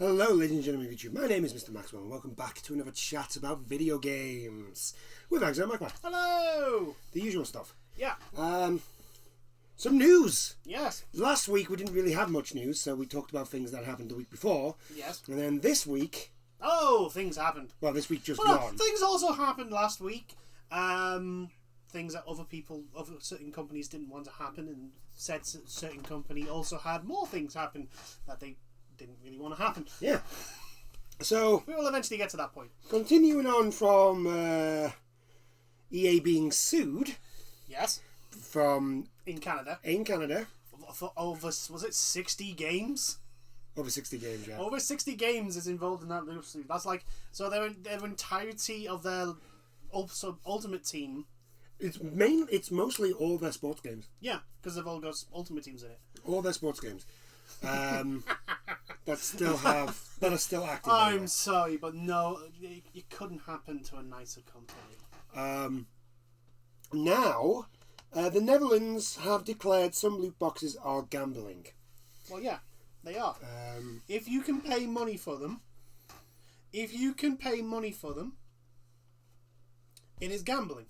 Hello, ladies and gentlemen of YouTube. My name is Mr. Maxwell, and welcome back to another chat about video games with Alexander Maxwell. Hello! The usual stuff. Yeah. Some news. Yes. Last week we didn't really have much news, so we talked about things that happened the week before. Yes. And then this week... Oh, things happened. Well, this week just Well, gone. things also happened last week. Things that other certain companies didn't want to happen, and said certain company also had more things happen that they didn't really want to happen. Yeah. So... We will eventually get to that point. Continuing on from EA being sued... Yes. From... In Canada. For over, was it 60 games? Over 60 games, yeah. Over 60 games is involved in that lawsuit. That's like... So their entirety of their Ultimate Team... It's mostly all their sports games. Yeah, because they've all got Ultimate Teams in it. All their sports games. that are still active. I'm sorry, but no, it couldn't happen to a nicer company. Now, the Netherlands have declared some loot boxes are gambling. Well, yeah, they are. If you can pay money for them, it is gambling.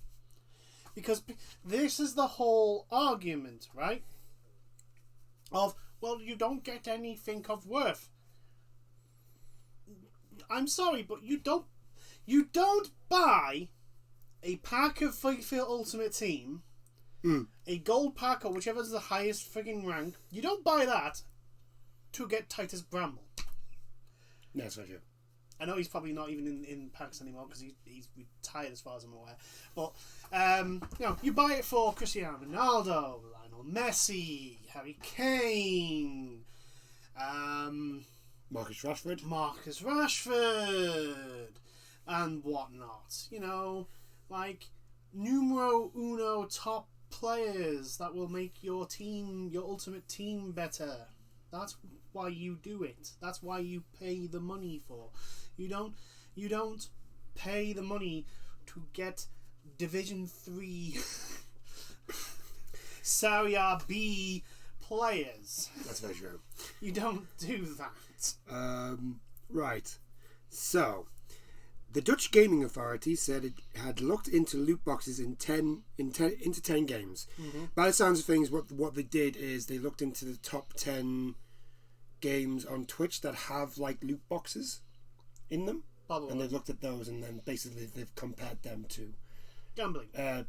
Because this is the whole argument, right? Of, well, you don't get anything of worth. I'm sorry, but you don't buy a pack of FIFA Ultimate Team, a gold pack or whichever is the highest frigging rank. You don't buy that to get Titus Bramble. No, that's not true. I know he's probably not even in packs anymore because he's retired as far as I'm aware. But, you buy it for Cristiano Ronaldo, Lionel Messi, Harry Kane, Marcus Rashford, and whatnot. You know, like numero uno top players that will make your team, your ultimate team, better. That's why you do it. That's why you pay the money for. You don't pay the money to get Division 3 Serie B players. That's very true. You don't do that. Right. So, the Dutch Gaming Authority said it had looked into loot boxes into 10 games. Mm-hmm. By the sounds of things, what they did is they looked into the top 10 games on Twitch that have like loot boxes in them. Probably. And they've looked at those, and then basically they've compared them to gambling. Yeah,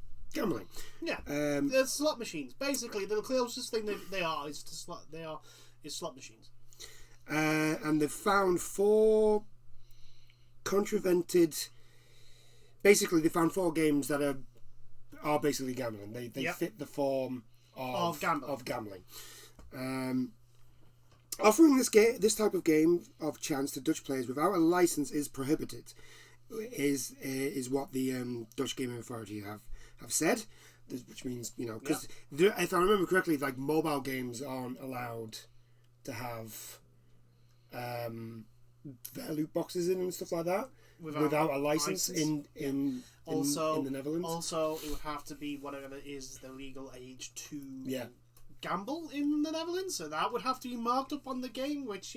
they're slot machines. Basically, the closest thing they are is to slot. Is slot machines. And they've found 4 contravented. Basically, they found 4 games that are basically gambling. They fit the form of gambling. Offering this type of game of chance to Dutch players without a license is prohibited. Is what the Dutch Gaming Authority have said, which means because if I remember correctly, like mobile games aren't allowed to have their loot boxes in and stuff like that without a license in the Netherlands. Also, it would have to be whatever is the legal age to gamble in the Netherlands, so that would have to be marked up on the game, which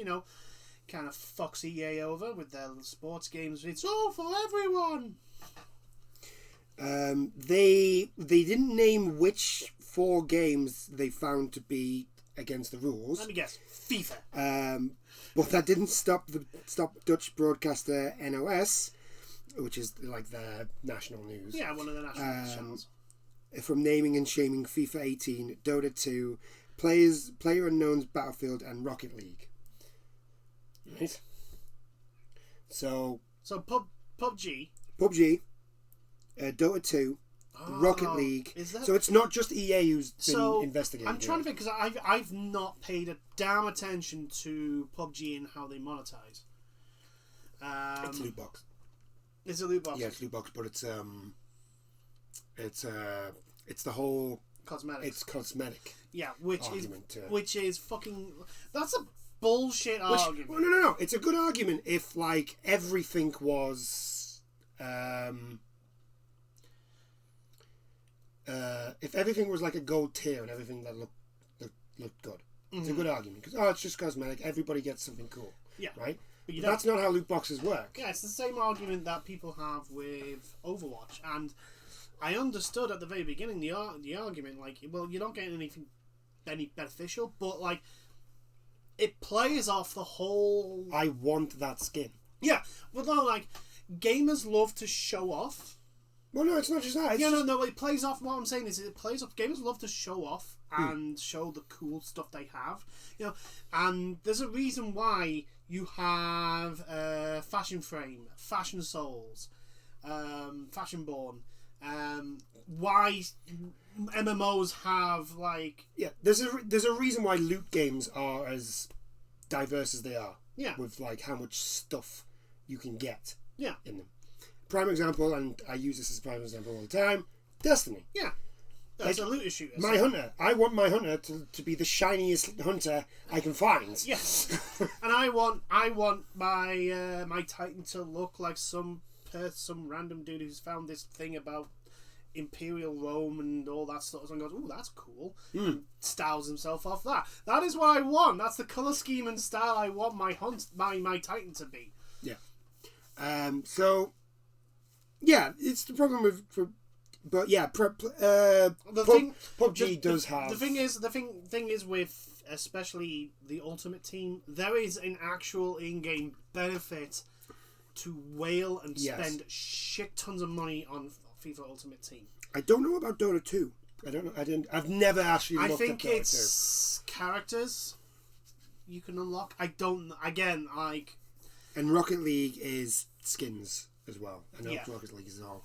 kind of fucks EA over with their sports games. It's all for everyone. They didn't name which 4 games they found to be against the rules. Let me guess, FIFA. But that didn't stop Dutch broadcaster NOS, which is like their national news. Yeah, one of the national channels. From naming and shaming FIFA 18, Dota 2, Player Unknown's Battlefield, and Rocket League. Right. So PUBG, Dota 2, Rocket League. So it's not just EA who's been investigating. I'm trying to think, because I've not paid a damn attention to PUBG and how they monetize. It's a loot box. It's a loot box. Yeah, it's a loot box, but it's the whole cosmetic. It's cosmetic. Yeah, which is fucking. That's a bullshit argument. Well, no. It's a good argument if like everything was, if everything was like a gold tier and everything that looked good. It's a good argument because it's just cosmetic. Everybody gets something cool. Yeah. Right? But that's not how loot boxes work. Yeah, it's the same argument that people have with Overwatch, and I understood at the very beginning the argument, like, well, you're not getting anything any beneficial, but like, it plays off the whole. I want that skin. Yeah, well, no, like, gamers love to show off. Well, no, it's not just that. No, it plays off. What I'm saying is, it plays off. Gamers love to show off and show the cool stuff they have, and there's a reason why you have Fashion Frame, Fashion Souls, Fashion Born. Why MMOs have like there's a reason why loot games are as diverse as they are. Yeah, with like how much stuff you can get. Yeah, in them. Prime example, and I use this as a prime example all the time. Destiny. Yeah, that's a looter shooter. My hunter. I want my hunter to be the shiniest hunter I can find. Yes, and I want my my Titan to look like some random dude who's found this thing about Imperial Rome and all that sort of stuff and goes, "Ooh, that's cool," and styles himself off that. That is what I want. That's the color scheme and style I want my Titan to be. Yeah. So. Yeah, it's the problem with. But yeah, PUBG does have. The thing is with especially the Ultimate Team, there is an actual in-game benefit to whale and spend shit tons of money on FIFA Ultimate Team. I don't know about Dota 2. I don't know. I've never actually looked at Dota 2. I think it's characters you can unlock. I don't. Again, like. And Rocket League is skins as well. I know Rocket League is all.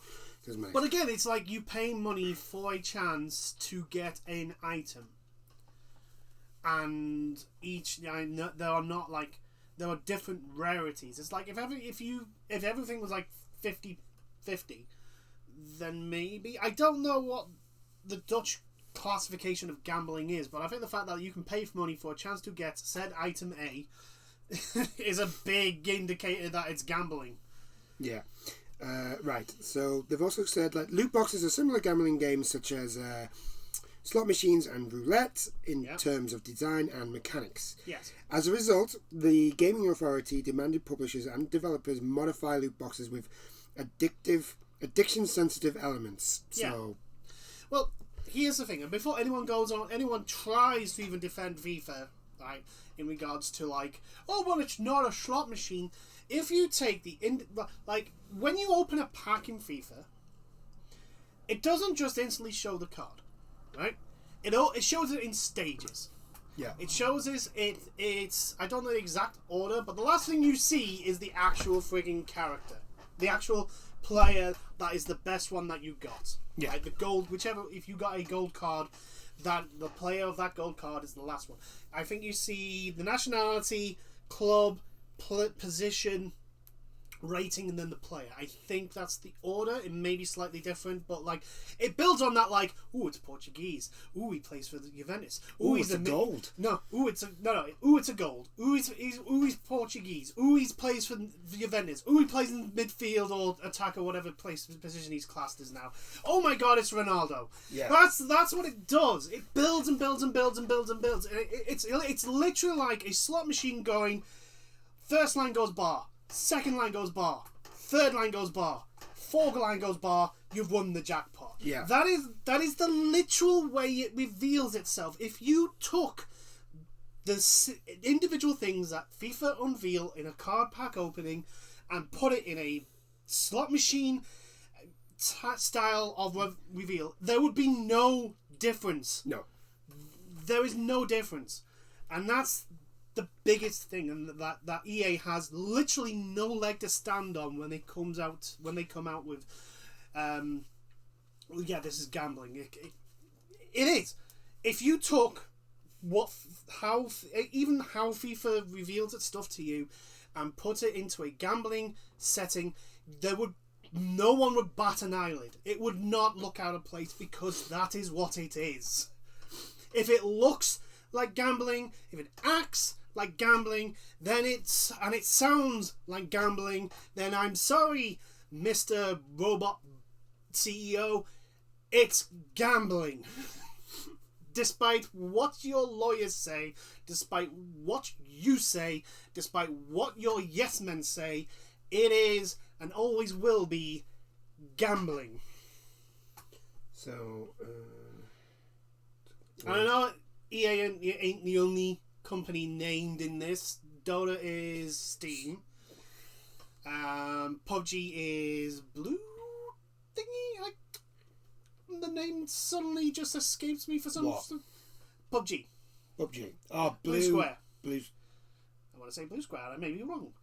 But again, it's like you pay money for a chance to get an item, and there are different rarities. It's like if everything was like 50-50, then maybe I don't know what the Dutch classification of gambling is, but I think the fact that you can pay for money for a chance to get said item A is a big indicator that it's gambling. Yeah. Right. So they've also said like loot boxes are similar gambling games such as slot machines and roulette in terms of design and mechanics. Yes. As a result, the Gaming Authority demanded publishers and developers modify loot boxes with addiction-sensitive elements. So, well, here's the thing, and before anyone tries to even defend FIFA, right, in regards to like, oh, well, it's not a slot machine. If you take when you open a pack in FIFA, it doesn't just instantly show the card, right? It shows it in stages. Yeah. It shows it's I don't know the exact order, but the last thing you see is the actual frigging character, the actual player that is the best one that you got. Yeah. Right? The gold, if you got a gold card, that the player of that gold card is the last one. I think you see the nationality, club, position, rating, and then the player. I think that's the order. It may be slightly different, but like it builds on that. Like, ooh, it's Portuguese. Ooh, he plays for the Juventus. Ooh, it's a gold. No, ooh, it's a Ooh, it's a gold. Ooh, he's Portuguese. Ooh, he plays for Juventus. Ooh, he plays in midfield or attack or whatever position he's classed as now. Oh my God, it's Ronaldo. Yeah, that's what it does. It builds and builds and builds and builds and builds. It's literally like a slot machine going. First line goes bar. Second line goes bar. Third line goes bar. Fourth line goes bar. You've won the jackpot. Yeah. That is the literal way it reveals itself. If you took the individual things that FIFA unveil in a card pack opening and put it in a slot machine style of reveal, there would be no difference. No. There is no difference. And that's the biggest thing, and that EA has literally no leg to stand on when they come out with this is gambling. It is. If you took how FIFA reveals its stuff to you and put it into a gambling setting, no one would bat an eyelid. It would not look out of place because that is what it is. If it looks like gambling, if it acts like gambling, then it sounds like gambling, then I'm sorry, Mr. Robot CEO, it's gambling. Despite what your lawyers say, despite what you say, despite what your yes men say, it is and always will be gambling. So, I know EA ain't the only company named in this. Dota is Steam. PUBG is Blue Thingy. The name suddenly just escapes me for some. What? PUBG. PUBG. Oh, Blue Square. Blue. I want to say Blue Square. I may be wrong.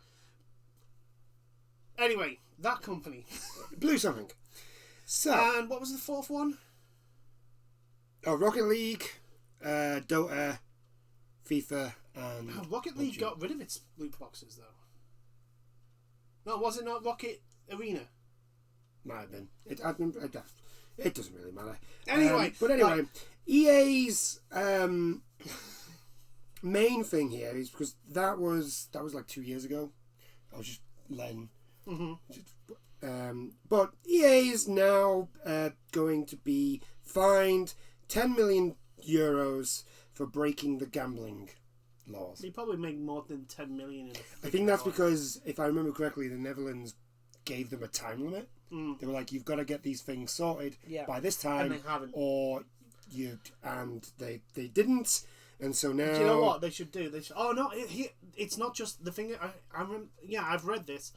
Anyway, that company. Blue something. So. And what was the fourth one? Oh, Rocket League, Dota, FIFA, and Rocket PUBG. League got rid of its loot boxes, though. No, was it not Rocket Arena? Might have been. It doesn't really matter. Anyway. But anyway, EA's main thing here is because that was like 2 years ago. I was just letting. But EA is now going to be fined €10 million for breaking the gambling laws. They probably make more than 10 million in I think that's because, if I remember correctly, the Netherlands gave them a time limit. They were like, you've got to get these things sorted by this time, and they haven't. And they didn't, and so now. Do you know what they should do? They should. Oh no! It's not just the thing. I've read this,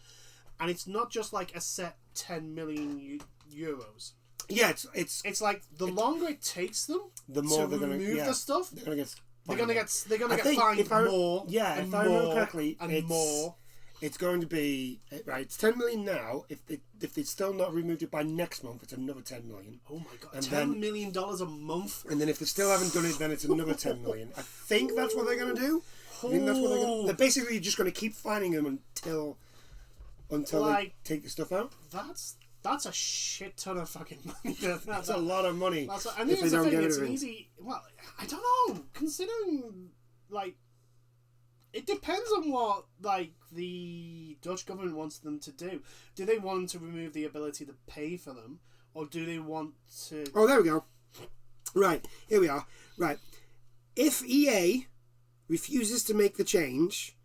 and it's not just like a set 10 million euros. Yeah, it's like the longer it takes them, the more to remove the stuff, they're gonna get. They're gonna get fined more. Yeah, and if I remember correctly, and more. It's going to be right. It's 10 million now. If they still not removed it by next month, it's another 10 million. Oh my god! And $10 million a month. And then if they still haven't done it, then it's another 10 million. I think that's what they're going to do. I think that's what they're basically just going to keep fining them until they take the stuff out. That's a shit ton of fucking money. That's a lot of money. I think it's the thing. It's easy. Well, I don't know. Considering it depends on what the Dutch government wants them to do. Do they want to remove the ability to pay for them, or do they want to? Oh, there we go. Right, here we are. Right, if EA refuses to make the change,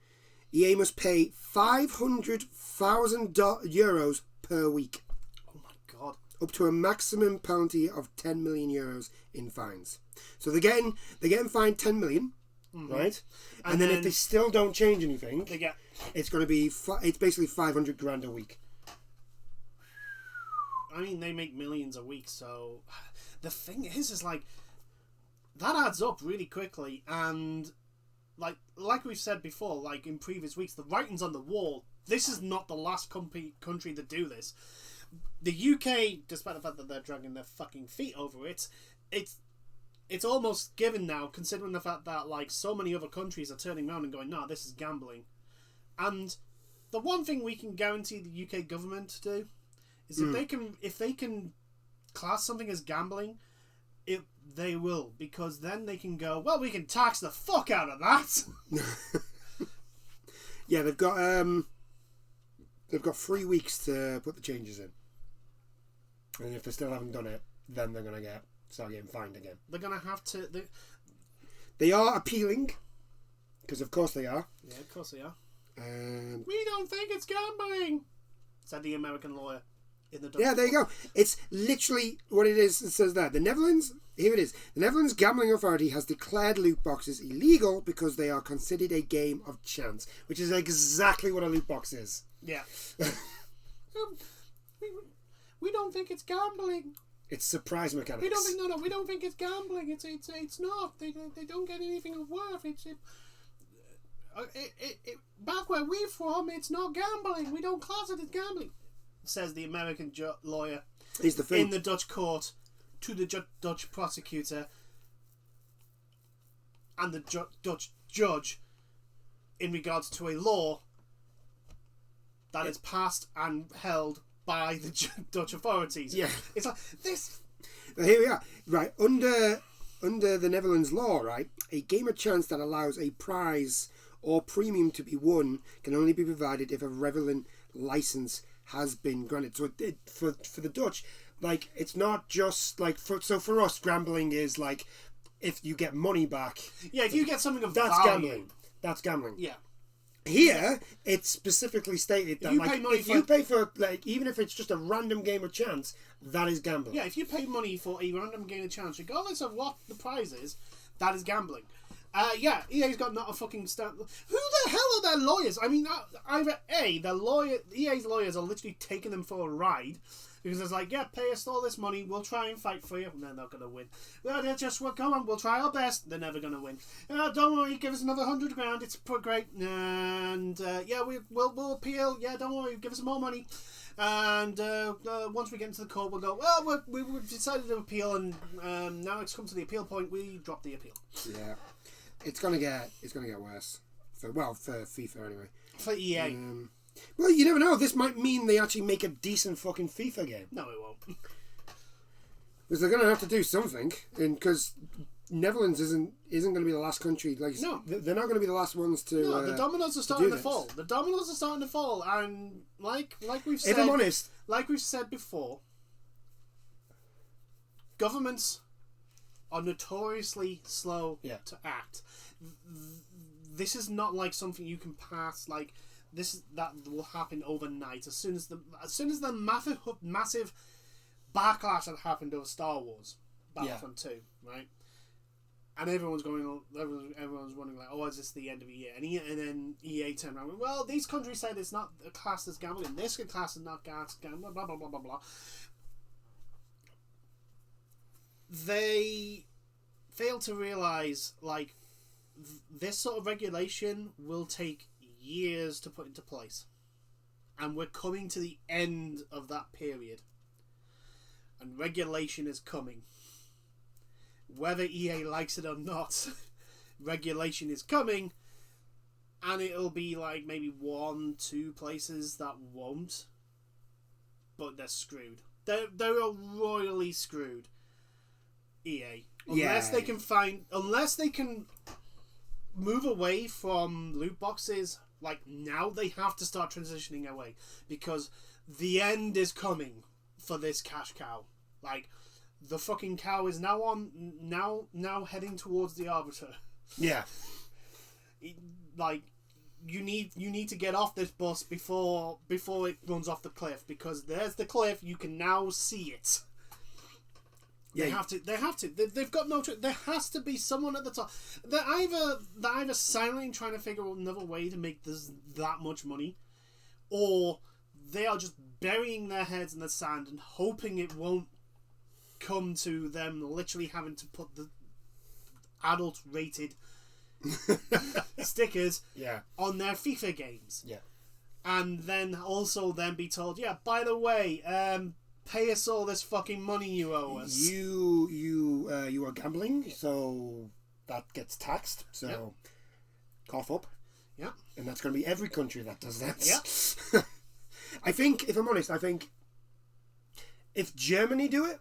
EA must pay €500,000 per week. Oh my god! Up to a maximum penalty of €10 million in fines. So they're getting fined 10 million. Right, and then if they still don't change anything, it's going to be it's basically 500 grand a week. I mean, they make millions a week, so the thing is like that adds up really quickly, and like we've said before, like in previous weeks, the writing's on the wall. This is not the last country to do this. The UK, despite the fact that they're dragging their fucking feet over it, it's almost given now, considering the fact that like so many other countries are turning around and going, "No, this is gambling." And the one thing we can guarantee the UK government to do is if they can class something as gambling, they will, because then they can go, "Well, we can tax the fuck out of that." Yeah, they've got 3 weeks to put the changes in, and if they still haven't done it, then they're gonna start getting fined again. They're gonna have to. They are appealing, because of course they are. Yeah, of course they are. We don't think it's gambling, said the American lawyer in the. Yeah, there you go. It's literally what it is. It says that the Netherlands. Here it is. The Netherlands Gambling Authority has declared loot boxes illegal because they are considered a game of chance, which is exactly what a loot box is. Yeah. We don't think it's gambling. It's surprise mechanics. We don't think it's gambling. It's not. They don't get anything of worth. Back where we're from, it's not gambling. We don't class it as gambling, says the American lawyer. Here's the thing. In the Dutch court to the Dutch prosecutor and the Dutch judge in regards to a law that is passed and held by the Dutch authorities. Yeah. It's like this. Here we are. Right, under the Netherlands law, right, a game of chance that allows a prize or premium to be won can only be provided if a relevant license has been granted. So for the Dutch, like, it's not just like for us, gambling is like if you get money back. Yeah, if you get something of that's value. gambling. That's gambling. Yeah. Here, it's specifically stated that if you pay for even if it's just a random game of chance, that is gambling. Yeah, if you pay money for a random game of chance, regardless of what the prize is, that is gambling. Yeah, EA's got not a fucking stand. Who the hell are their lawyers? I mean, either EA's lawyers are literally taking them for a ride. Because it's like, yeah, pay us all this money, we'll try and fight for you, and they're not going to win. Well, come on, we'll try our best, they're never going to win. Don't worry, give us another $100,000, it's great, and yeah, we'll appeal, yeah, don't worry, give us more money. And once we get into the court, we'll go, well, we've decided to appeal, and now it's come to the appeal point, we drop the appeal. Yeah, it's gonna get worse. For FIFA anyway. For EA. Well, you never know. This might mean they actually make a decent fucking FIFA game. No, it won't. Because they're going to have to do something, because Netherlands isn't going to be the last country. No, they're not going to be the last ones to. No, the dominoes are starting to fall. The dominoes are starting to fall, and like we've said, if I'm honest, like we've said before, governments are notoriously slow to act. This is not like something you can pass like. That will happen overnight. As soon as the massive backlash that happened over Star Wars Battlefront 2, right? And everyone's wondering like, oh, is this the end of EA? And then EA turned around and went, well, these countries said it's not classed as gambling, and this class is not gambling, blah blah blah blah blah. They fail to realize like this sort of regulation will take years to put into place, and we're coming to the end of that period, and regulation is coming whether EA likes it or not. Regulation is coming, and it'll be like maybe 1-2 places that won't, but they're screwed. They're royally screwed, EA, unless they can move away from loot boxes. Like, now they have to start transitioning away, because the end is coming for this cash cow. Like, the fucking cow is now heading towards the arbiter. Yeah. Like, you need to get off this bus before it runs off the cliff, because there's the cliff. You can now see it. They have to. They've got no choice. There has to be someone at the top. They're either silently trying to figure out another way to make this that much money, or they are just burying their heads in the sand and hoping it won't come to them literally having to put the adult rated stickers on their FIFA games. Yeah. And then also be told, yeah, by the way, pay us all this fucking money you owe us. You are gambling, so that gets taxed. So cough up. Yeah. And that's going to be every country that does that. Yeah. I think, if I'm honest, if Germany do it,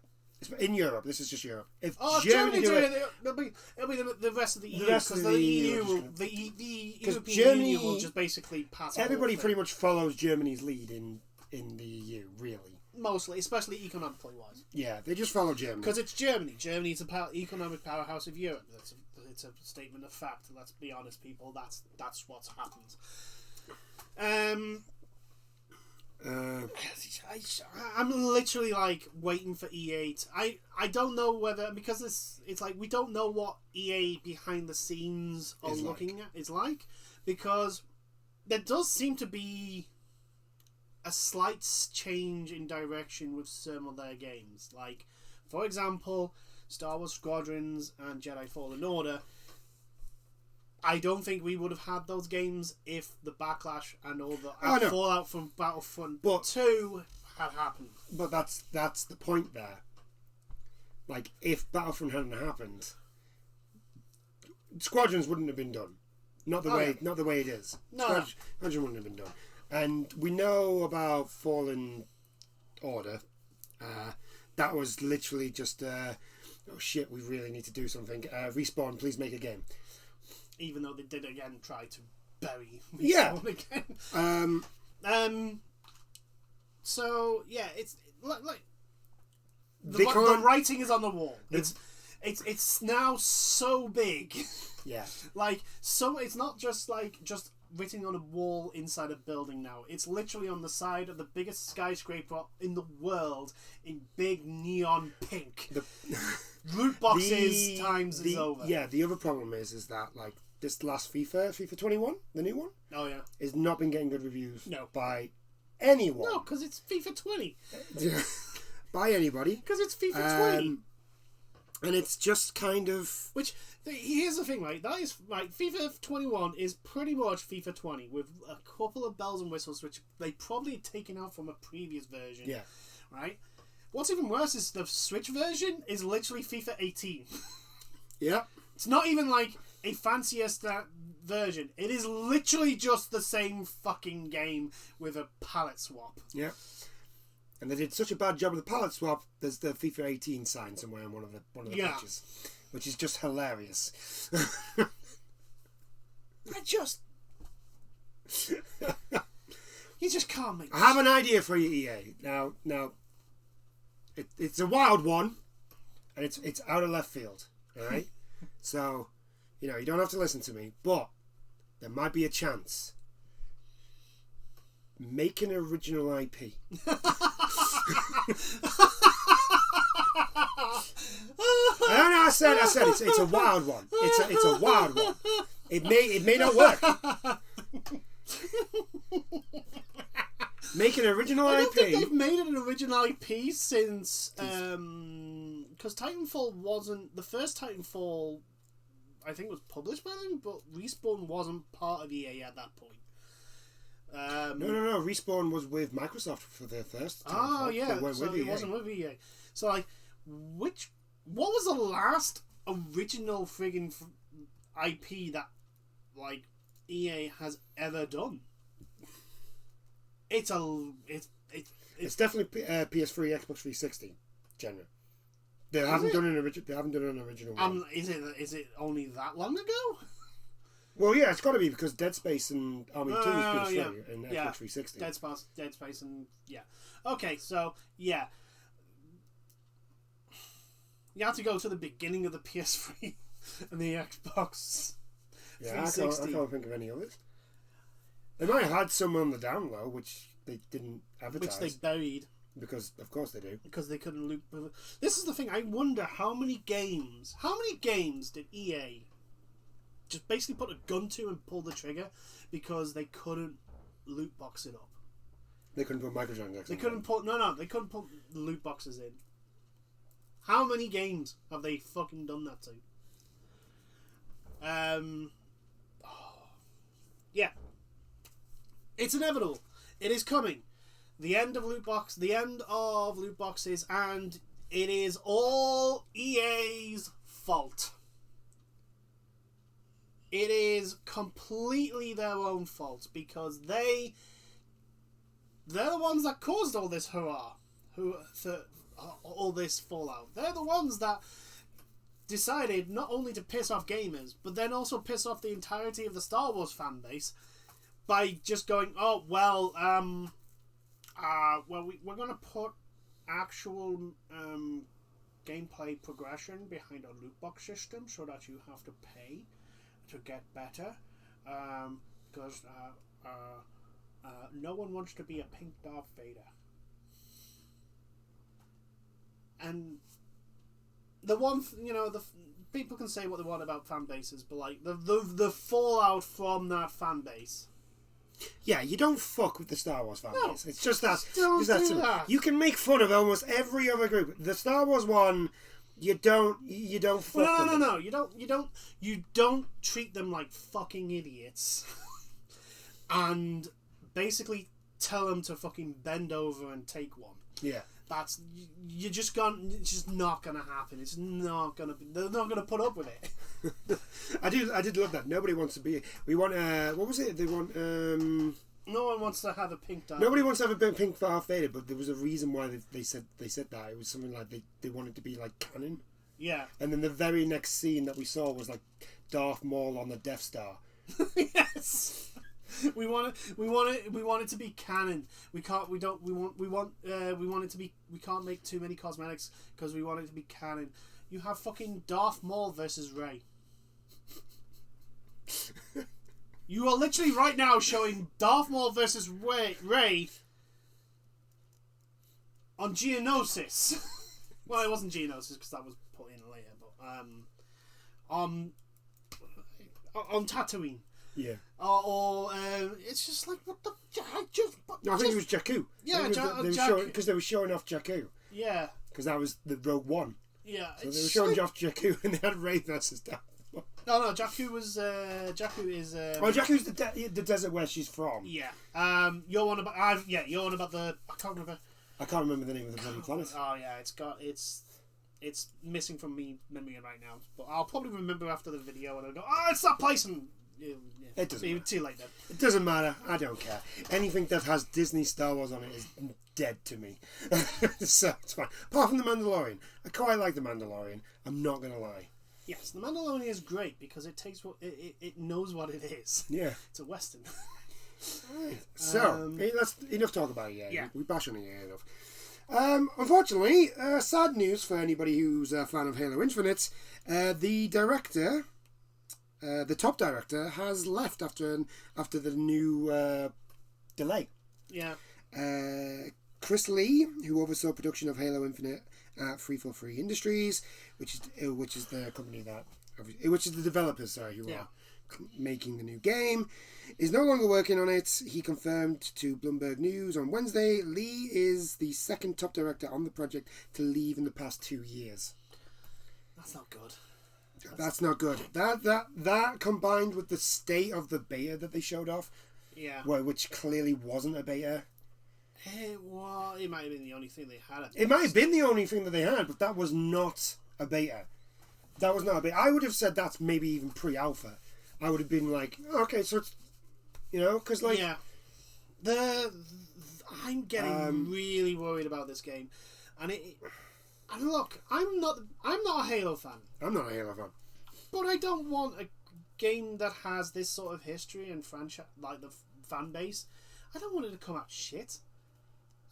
in Europe, this is just Europe. If Germany do it, it'll be the rest of the EU. Because the European Union will just basically pass. Everybody pretty much follows Germany's lead in the EU, really. Mostly, especially economically wise. Yeah, they just follow Germany. Because it's Germany. Germany is economic powerhouse of Europe. It's a statement of fact. Let's be honest, people. That's what's happened. I'm literally like waiting for EA. I don't know whether, because it's like we don't know what EA behind the scenes are looking at is like, because there does seem to be a slight change in direction with some of their games. Like, for example, Star Wars Squadrons and Jedi Fallen Order. I don't think we would have had those games if the backlash and all the fallout from Battlefront 2 had happened. But that's the point there. Like, if Battlefront hadn't happened, Squadrons wouldn't have been done. Not the way it is. No. Squadron wouldn't have been done. And we know about Fallen Order. That was literally just, oh shit, we really need to do something. Respawn, please make a game. Even though they did again try to bury Respawn again. So yeah, it's like the writing is on the wall. it's now so big. Yeah. Like, so it's not just written on a wall inside a building now. It's literally on the side of the biggest skyscraper in the world in big neon pink. Loot boxes times is over. Yeah, the other problem is that, like, this last FIFA 21, the new one, oh yeah, is not been getting good reviews by anyone. No, because it's FIFA 20. By anybody. Because it's FIFA 20. And it's just kind of... Which, here's the thing, right? That is, like, FIFA 21 is pretty much FIFA 20 with a couple of bells and whistles, which they probably had taken out from a previous version. Yeah. Right? What's even worse is the Switch version is literally FIFA 18. Yeah. It's not even, like, a fancier version. It is literally just the same fucking game with a palette swap. Yeah. And they did such a bad job with the palette swap. There's the FIFA 18 sign somewhere in one of the pictures, which is just hilarious. You just can't make. I have an idea for you, EA. Now, it's a wild one, and it's out of left field. All right, so you don't have to listen to me, but there might be a chance. Make an original IP. I said it's a wild one. It's a wild one. It may not work. Make an original IP. I don't think they've made an original IP since because Titanfall wasn't the first Titanfall. I think was published by them, but Respawn wasn't part of EA at that point. No. Respawn was with Microsoft for their first time. Oh, yeah. So it wasn't with EA. So, like, what was the last original friggin' IP that, like, EA has ever done? It's definitely PS3, Xbox 360 genre. They haven't done an original one. Is it only that long ago? Well, yeah, it's got to be because Dead Space and Army 2 is PS3 and Xbox 360. Dead Space and yeah. Okay, so yeah, you have to go to the beginning of the PS3 and the Xbox 360. I can't think of any others. They might have had some on the down low, which they didn't advertise. Which they buried. Because, of course they do. Because they couldn't loop. This is the thing. I wonder how many games did EA just basically put a gun to and pull the trigger because they couldn't loot box it up. They couldn't put microtransactions. They couldn't put they couldn't put the loot boxes in. How many games have they fucking done that to? Yeah. It's inevitable. It is coming. The end of loot boxes, and it is all EA's fault. It is completely their own fault because they're the ones that caused all this all this fallout. They're the ones that decided not only to piss off gamers, but then also piss off the entirety of the Star Wars fan base by just going, oh well, we're gonna put actual gameplay progression behind a loot box system so that you have to pay to get better, because no one wants to be a pink Darth Vader. And the one, the people can say what they want about fan bases, but like the fallout from that fan base. Yeah, you don't fuck with the Star Wars fan base. It's just that. Don't do that. You can make fun of almost every other group. The Star Wars one, you don't fuck with them. No. You don't treat them like fucking idiots, and basically tell them to fucking bend over and take one. Yeah. It's just not gonna happen. It's not gonna be. They're not gonna put up with it. I did love that. Nobody wants to be. We want. What was it? They want. No one wants to have a pink Darth. Nobody wants to have a pink Darth Vader, but there was a reason why they said that. It was something like they wanted to be like canon. Yeah. And then the very next scene that we saw was like Darth Maul on the Death Star. Yes. We want it to be canon. We want it to be. We can't make too many cosmetics because we want it to be canon. You have fucking Darth Maul versus Rey. You are literally right now showing Darth Maul versus Rey on Geonosis. Well, it wasn't Geonosis because that was put in later, but on Tatooine. Yeah. Or it's just like what the No, I think it was Jakku. Yeah, because they were showing off Jakku. Yeah. Because that was the Rogue One. Yeah. So they were showing off Jakku, and they had Rey versus Darth Maul. No, Jakku was Jakku is. Oh, Jakku's the desert where she's from. Yeah. You're on about. You're on about the. I can't remember the name of the bloody planet. Oh yeah, it's missing from me memory right now. But I'll probably remember after the video, and I'll go, oh, it's that place, and yeah, it doesn't matter. Too late then. It doesn't matter. I don't care. Anything that has Disney Star Wars on it is dead to me. So it's fine. Apart from the Mandalorian, I quite like the Mandalorian. I'm not gonna lie. Yes, the Mandalorian is great because it takes what it knows what it is. Yeah, it's a Western. Right. So that's enough talk about it. Yeah, we bash on it enough. Unfortunately, sad news for anybody who's a fan of Halo Infinite. The director, the top director, has left after the new delay. Yeah. Chris Lee, who oversaw production of Halo Infinite at 343 Industries, which is the company which is the developers, who are making the new game, is no longer working on it. He confirmed to Bloomberg News on Wednesday Lee is the second top director on the project to leave in the past 2 years. That's not good. That's not good. That combined with the state of the beta that they showed off, which clearly wasn't a beta. Well, it might have been the only thing they had. It might have been the only thing that they had, but that was not a beta. That was not a beta. I would have said that's maybe even pre-alpha. I would have been like, okay, so it's, because like... Yeah. I'm getting really worried about this game. And look, I'm not a Halo fan. I'm not a Halo fan. But I don't want a game that has this sort of history and franchise, like the fan base. I don't want it to come out shit.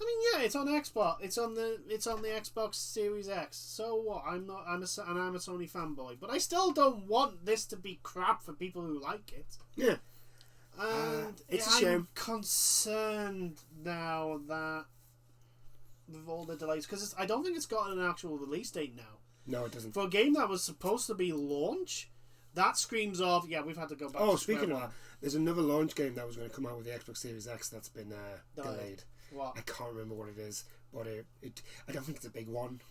I mean, yeah, it's on Xbox. It's on the Xbox Series X. So what? I'm a Sony fanboy, but I still don't want this to be crap for people who like it. Yeah. And it's a shame. I'm concerned now that with all the delays, because I don't think it's got an actual release date now. No, it doesn't. For a game that was supposed to be launch, that screams of we've had to go back. Oh, speaking of that, there's another launch game that was going to come out with the Xbox Series X that's been delayed. What? I can't remember what it is, but I don't think it's a big one,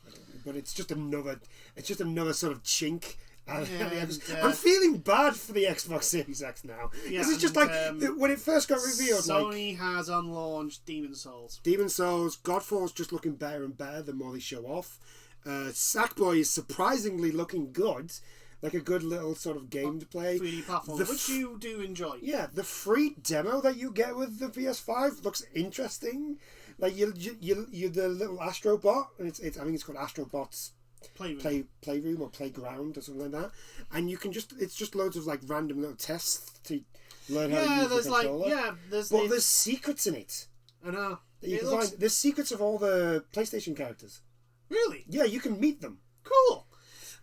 but it's just another sort of chink. I'm feeling bad for the Xbox Series X now. This is just like when it first got revealed. Sony has unlaunched Demon's Souls. Godfall's just looking better and better the more they show off. Sackboy is surprisingly looking good. Like a good little sort of game to play. 3D platform, which you do enjoy. Yeah, the free demo that you get with the PS5 looks interesting. Like you the little Astrobot, and I think it's called Astrobot's Playroom or Playground or something like that. And you can it's just loads of like random little tests to learn how to use the controller. There's secrets in it. I know. There's secrets of all the PlayStation characters. Really? Yeah, you can meet them. Cool.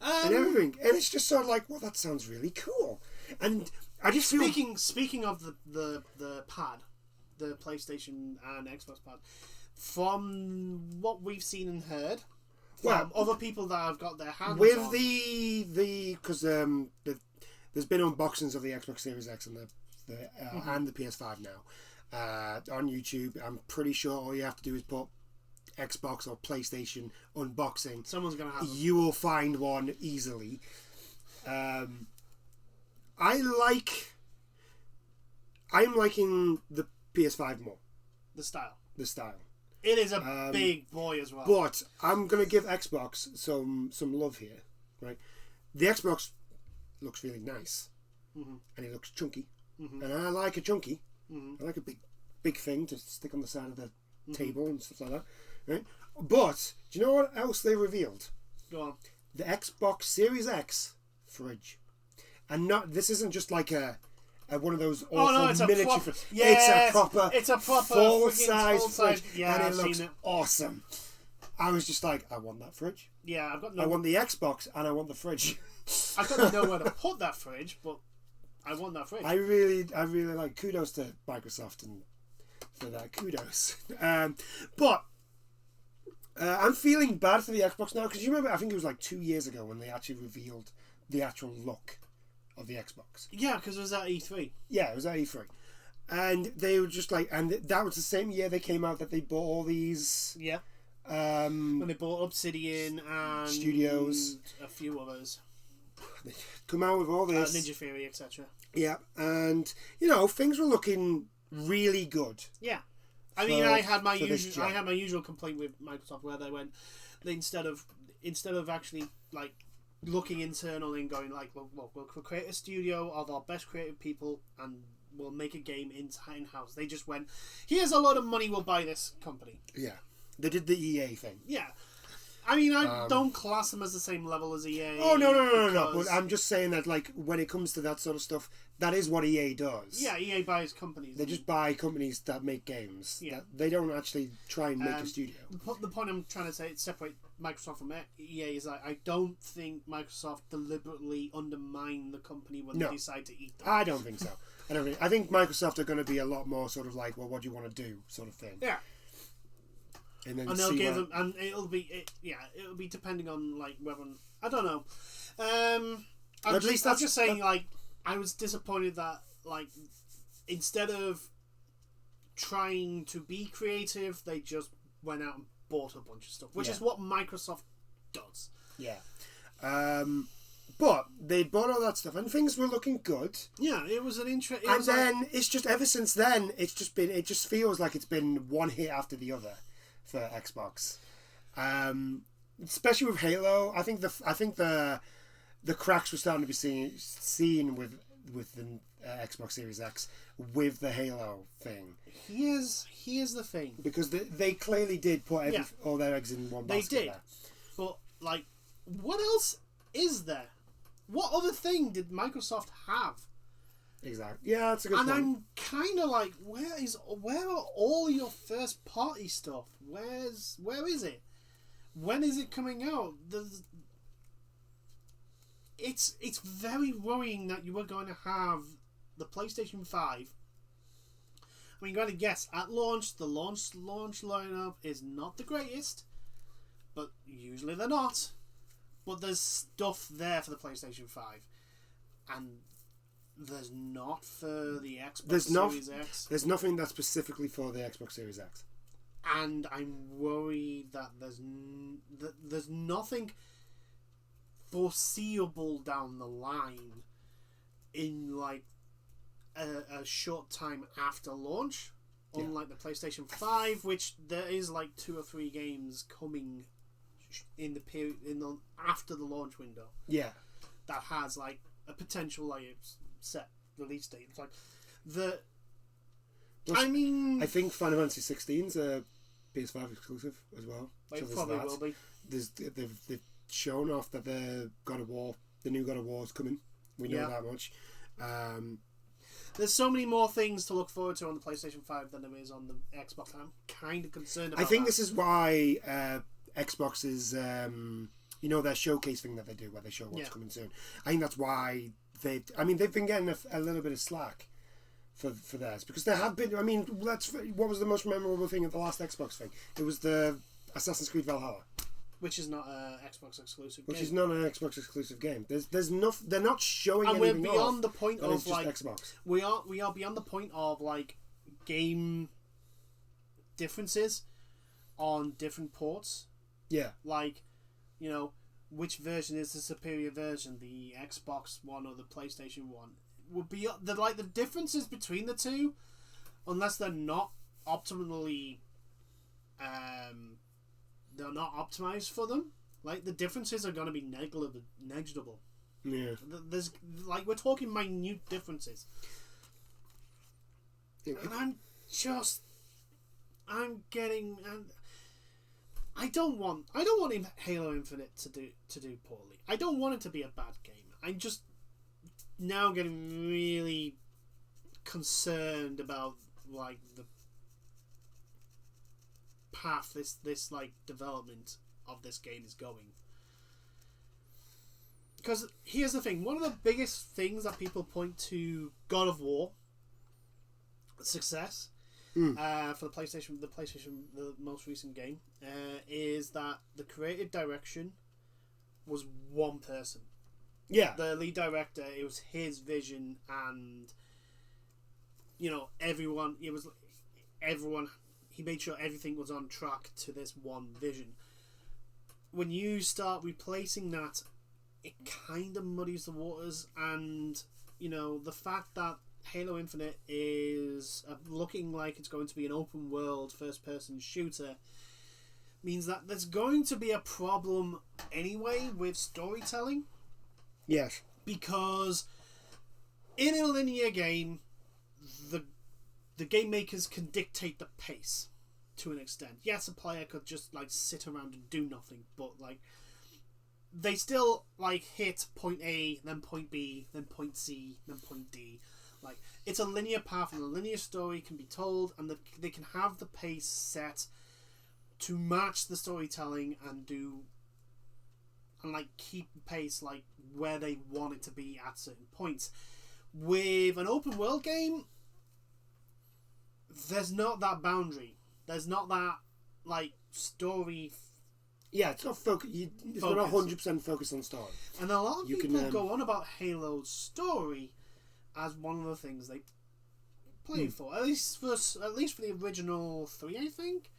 And everything, and it's just sort of like, well, that sounds really cool. And I just speaking of the pad, the PlayStation and Xbox pad, from what we've seen and heard, from other people that have got their hands with on because there's been unboxings of the Xbox Series X and and the PS5 now on YouTube. I'm pretty sure all you have to do is put Xbox or PlayStation unboxing. Someone's gonna have them. You will find one easily. I'm liking the PS5 more. The style. It is a big boy as well. But I'm gonna give Xbox some love here, right? The Xbox looks really nice, and it looks chunky, and I like a chunky. I like a big thing to stick on the side of the table and stuff like that. Right? But do you know what else they revealed? Go on. The Xbox Series X fridge, and this isn't just like a one of those awful miniature fridge. It's a proper full size fridge, Yeah, and I've it looks seen it. awesome. I was just like, I want that fridge. Yeah, I've got I want the Xbox and I want the fridge. I don't know where to put that fridge, but I want that fridge. I really like, kudos to Microsoft and for that, kudos. But I'm feeling bad for the Xbox now, because you remember, I think it was like 2 years ago when they actually revealed the actual look of the Xbox. Yeah, because it was at E3. Yeah, it was at E3. And they were just like, and that was the same year they came out that they bought all these... Yeah. When they bought Obsidian and... Studios. A few others. They come out with all this. Ninja Theory, etc. Yeah, and, things were looking really good. Yeah. I mean, I had my usual complaint with Microsoft, where they went, instead of actually like looking internally and going like, well, we'll create a studio of our best creative people and we'll make a game in-house. They just went, here's a lot of money, we'll buy this company. Yeah, they did the EA thing. Yeah. I mean, I don't class them as the same level as EA. Oh, no. But I'm just saying that, like, when it comes to that sort of stuff, that is what EA does. Yeah, EA buys companies. They just buy companies that make games. Yeah. They don't actually try and make a studio. The point I'm trying to say, separate Microsoft from EA, is that I don't think Microsoft deliberately undermine the company when they decide to eat them. I don't think so. I think Microsoft are going to be a lot more sort of like, well, what do you want to do, sort of thing. Yeah. And then they'll give them, and it'll be depending on like whether, I don't know. I'm just saying, like, I was disappointed that, like, instead of trying to be creative, they just went out and bought a bunch of stuff, which is what Microsoft does. Yeah. But they bought all that stuff and things were looking good. Yeah, it was an interest. And then it's just, ever since then, it just feels like it's been one hit after the other for Xbox, especially with Halo. I think the cracks were starting to be seen with the Xbox Series X with the Halo thing. Here's the thing, because they clearly did put all their eggs in one basket. They did, but like, what else is there? What other thing did Microsoft have? Exactly. Yeah, that's a good point. And I'm kind of like, where are all your first party stuff? Where is it? When is it coming out? It's very worrying that you were going to have the PlayStation 5. I mean, you're going to guess, at launch, the launch lineup is not the greatest, but usually they're not. But there's stuff there for the PlayStation 5, and there's not for the Xbox Series X. There's nothing that's specifically for the Xbox Series X. And I'm worried that there's nothing foreseeable down the line in like a short time after launch. Yeah. Unlike the PlayStation 5, which there is like 2 or 3 games coming in the period after the launch window. Yeah, that has like a potential like set release date. It's like I think Final Fantasy 16's a PS5 exclusive as well. It probably will be. They've shown off that the new God of War is coming. We know that much. There's so many more things to look forward to on the PlayStation 5 than there is on the Xbox. I'm kind of concerned about this is why Xbox is, their showcase thing that they do, where they show what's coming soon. I think that's why they've been getting a little bit of slack for theirs, because there have been. I mean, what was the most memorable thing at the last Xbox thing? It was the Assassin's Creed Valhalla, which is not an Xbox exclusive. Which is not an Xbox exclusive game. There's no. They're not showing. And anything we're beyond the point of like Xbox. We are beyond the point of like game differences on different ports. Yeah. Like, which version is the superior version, the Xbox One or the PlayStation One? Would be the differences between the two, unless they're not optimally, they're not optimized for them. Like, the differences are going to be negligible. Yeah. There's we're talking minute differences, and I don't want Halo Infinite to do poorly. I don't want it to be a bad game. I'm just now getting really concerned about like the path this like development of this game is going. Because here's the thing: one of the biggest things that people point to God of War success for the PlayStation, the most recent game, is that the creative direction was one person. Yeah, the lead director. It was his vision, and everyone. It was everyone. He made sure everything was on track to this one vision. When you start replacing that, it kind of muddies the waters, and the fact that Halo Infinite is looking like it's going to be an open world first person shooter means that there's going to be a problem anyway with storytelling. Yes. Because in a linear game, the game makers can dictate the pace to an extent. Yes, a player could just like sit around and do nothing, but like they still like hit point A, then point B, then point C, then point D. Like it's a linear path, and a linear story can be told, and they can have the pace set to match the storytelling and keep the pace like where they want it to be at certain points. With an open world game, there's not that boundary. There's not that like story. Yeah, it's not it's not 100% focused on story. And a lot of people go on about Halo's story as one of the things they play for. At least for the original 3, I think.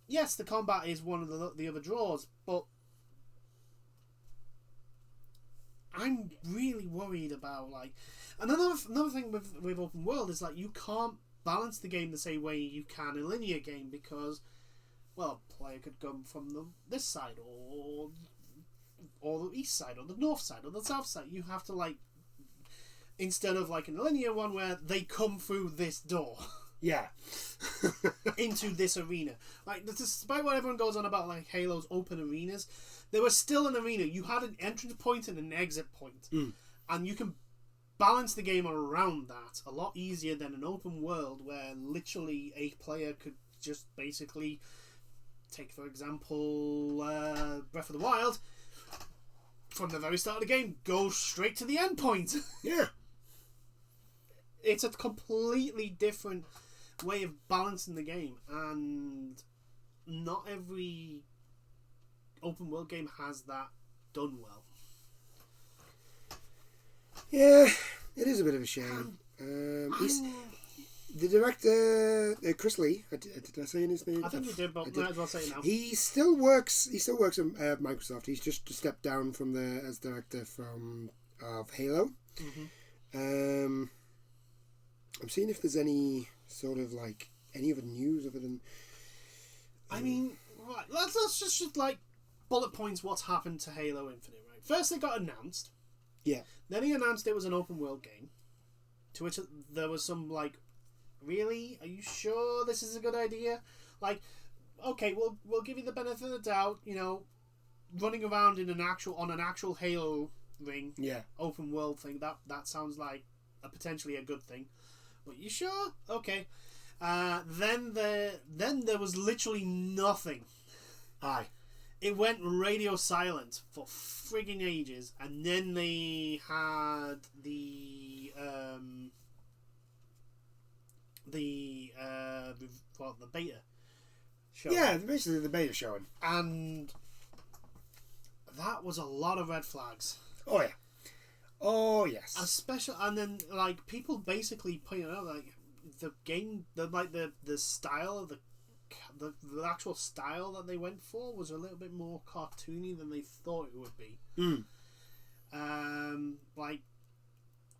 Yes, the combat is one of the other draws, but I'm really worried about like another thing with open world is like you can't balance the game the same way you can a linear game because, well, a player could come from this side or the east side or the north side or the south side. You have to like, instead of like in a linear one where they come through this door. Yeah. Into this arena. Like, despite what everyone goes on about like Halo's open arenas, there was still an arena. You had an entrance point and an exit point. And you can balance the game around that a lot easier than an open world where literally a player could just basically take, for example, Breath of the Wild, from the very start of the game, go straight to the end point. Yeah. It's a completely different way of balancing the game, and not every open world game has that done well. Yeah, it is a bit of a shame. The director, Chris Lee, did I say his name? I think you did, but might as well say it now. He still works at Microsoft. He's just stepped down from as director of Halo. I'm seeing if there's any sort of like any other news other than. I mean, right. Let's just like bullet points what's happened to Halo Infinite. Right. First, it got announced. Yeah. Then he announced it was an open world game, to which there was some like, really? Are you sure this is a good idea? Like, okay, we'll give you the benefit of the doubt. Running around on an actual Halo ring. Yeah. Open world thing. That sounds like potentially a good thing. But you sure? Okay. Then there was literally nothing. Aye. It went radio silent for frigging ages, and then they had the beta show. Yeah, basically the beta showing, and that was a lot of red flags. Oh yeah. Oh yes. Especially, and then like people basically pointed out like the game, the style of the actual style that they went for was a little bit more cartoony than they thought it would be. Like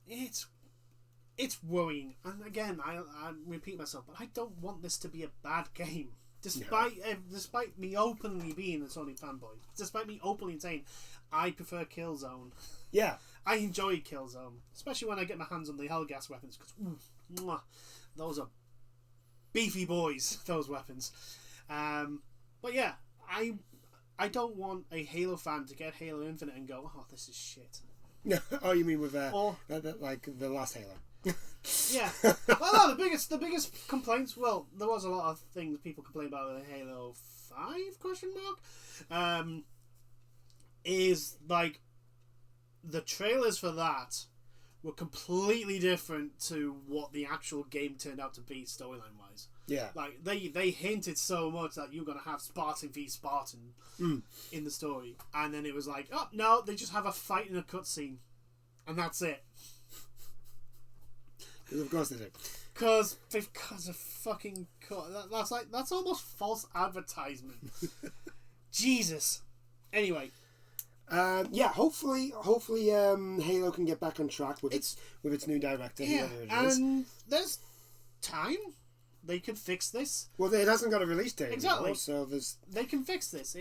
it's worrying, and again I repeat myself, but I don't want this to be a bad game. Despite me openly being a Sony fanboy, despite me openly saying I prefer Killzone. Yeah. I enjoy Killzone, especially when I get my hands on the Hellgas weapons, because those are beefy boys, those weapons. But yeah, I don't want a Halo fan to get Halo Infinite and go, oh, this is shit. Oh, you mean with like the last Halo? Yeah. Well, no, the biggest complaints. Well, there was a lot of things people complain about in Halo 5 question mark. Is like the trailers for that were completely different to what the actual game turned out to be storyline wise. Yeah. Like they hinted so much that you're gonna have Spartan v Spartan in the story, and then it was like, oh no, they just have a fight in a cutscene, and that's it. Of course they do. Because of fucking that's almost false advertisement. Jesus. Anyway. Hopefully, Halo can get back on track with its new director. Yeah, and there's time. They could fix this. Well, it hasn't got a release date exactly, anymore, so they can fix this.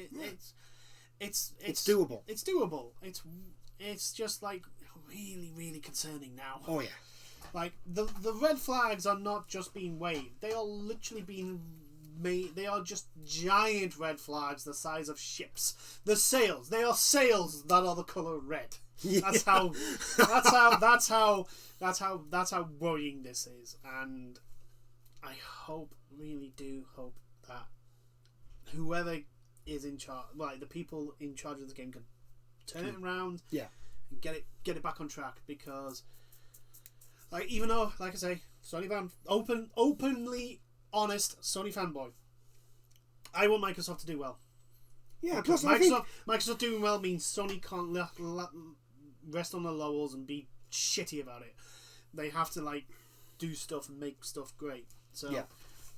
It's doable. It's doable. It's just like really, really concerning now. Oh yeah. Like the red flags are not just being waved; they are literally being made. They are just giant red flags the size of ships. The sails, they are sails that are the color red. Yeah. That's how worrying this is, and I really do hope that whoever is in charge, like the people in charge of this game, can turn it around. Yeah. And get it back on track, because. Like, even though, like I say, Sony fan, openly honest Sony fanboy, I want Microsoft to do well. Yeah, plus Microsoft, Microsoft doing well means Sony can't rest on their laurels and be shitty about it. They have to like do stuff and make stuff great. So, yeah.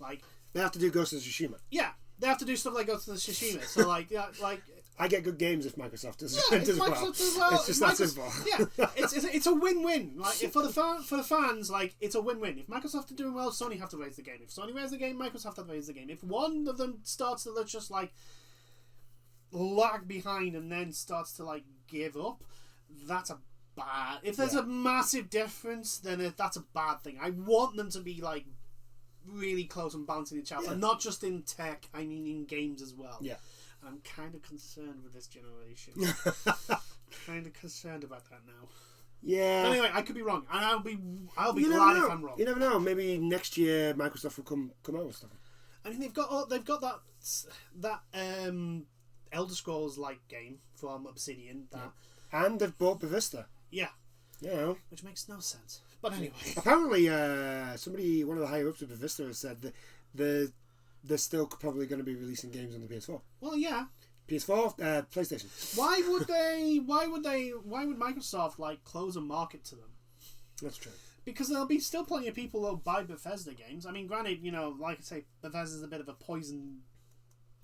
like they have to do Ghost of Tsushima. Yeah, they have to do stuff like Ghost of Tsushima. So, like, yeah, like. I get good games if Microsoft does, yeah, does well. It's just that simple. Yeah, it's a win-win. Like for the fans, like it's a win-win. If Microsoft are doing well, Sony have to raise the game. If Sony raises the game, Microsoft have to raise the game. If one of them starts to just like lag behind and then starts to like give up, that's a bad. If there's a massive difference, then that's a bad thing. I want them to be like really close and balancing each other, and not just in tech. I mean in games as well. Yeah. I'm kind of concerned with this generation. Kind of concerned about that now. Yeah. But anyway, I could be wrong, and I'll be glad if I'm wrong. You never know. Maybe next year Microsoft will come out with stuff. I mean, they've got that Elder Scrolls like game from Obsidian. And they've bought Bethesda. Yeah. You know. Which makes no sense. But anyway. Apparently, one of the higher ups of Bethesda has said that they're still probably going to be releasing games on the PS4. Well, yeah. PS4, PlayStation. Why would Microsoft like close a market to them? That's true. Because there'll be still plenty of people who'll buy Bethesda games. I mean, granted, you know, like I say, Bethesda's a bit of a poison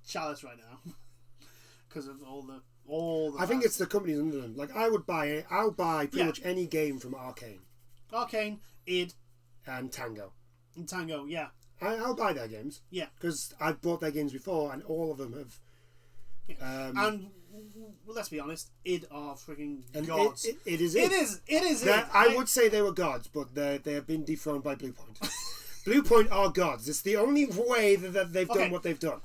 chalice right now because of all the. I think it's the companies under them. Like I'll buy pretty much any game from Arcane, id, and Tango. Yeah. I'll buy their games. Yeah. Because I've bought their games before, and all of them have. Yeah. And let's be honest, id are freaking gods. It is. I would say they were gods, but they have been dethroned by Bluepoint. Bluepoint are gods. It's the only way that they've done what they've done.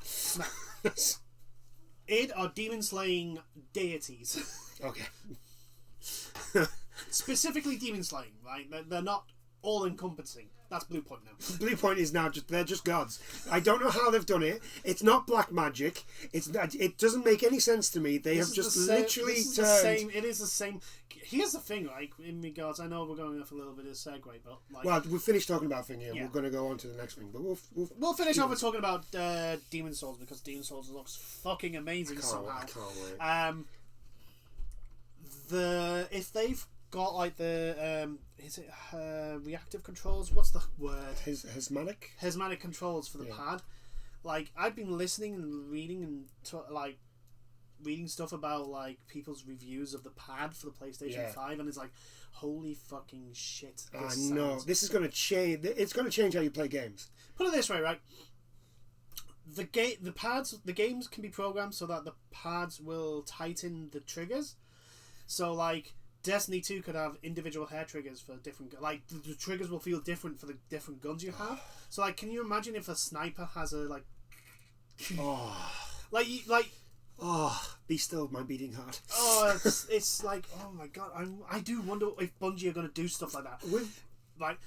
id are demon slaying deities. Okay. Specifically demon slaying, right? They're not all encompassing. That's Bluepoint now. Bluepoint is now they're just gods. I don't know how they've done it. It's not black magic. It doesn't make any sense to me. They have just literally turned. It is the same. Here's the thing, right? In regards, I know we're going off a little bit of a segue, but like, well, we've finished talking about thing here. Yeah. We're going to go on to the next thing, but we'll finish off with talking about Demon Souls, because Demon Souls looks fucking amazing somehow. I can't wait. If they've got like the is it reactive controls? What's the word? Hesmatic controls for the pad. Like I've been listening and reading and reading stuff about like people's reviews of the pad for the PlayStation 5, and it's like, holy fucking shit! I know this is going to change. It's going to change how you play games. Put it this way, right? The games can be programmed so that the pads will tighten the triggers. So like Destiny 2 could have individual hair triggers for different... Like, the triggers will feel different for the different guns you have. So, like, can you imagine if a sniper has a, like... Be still, my beating heart. It's like, oh my god. I do wonder if Bungie are going to do stuff like that. like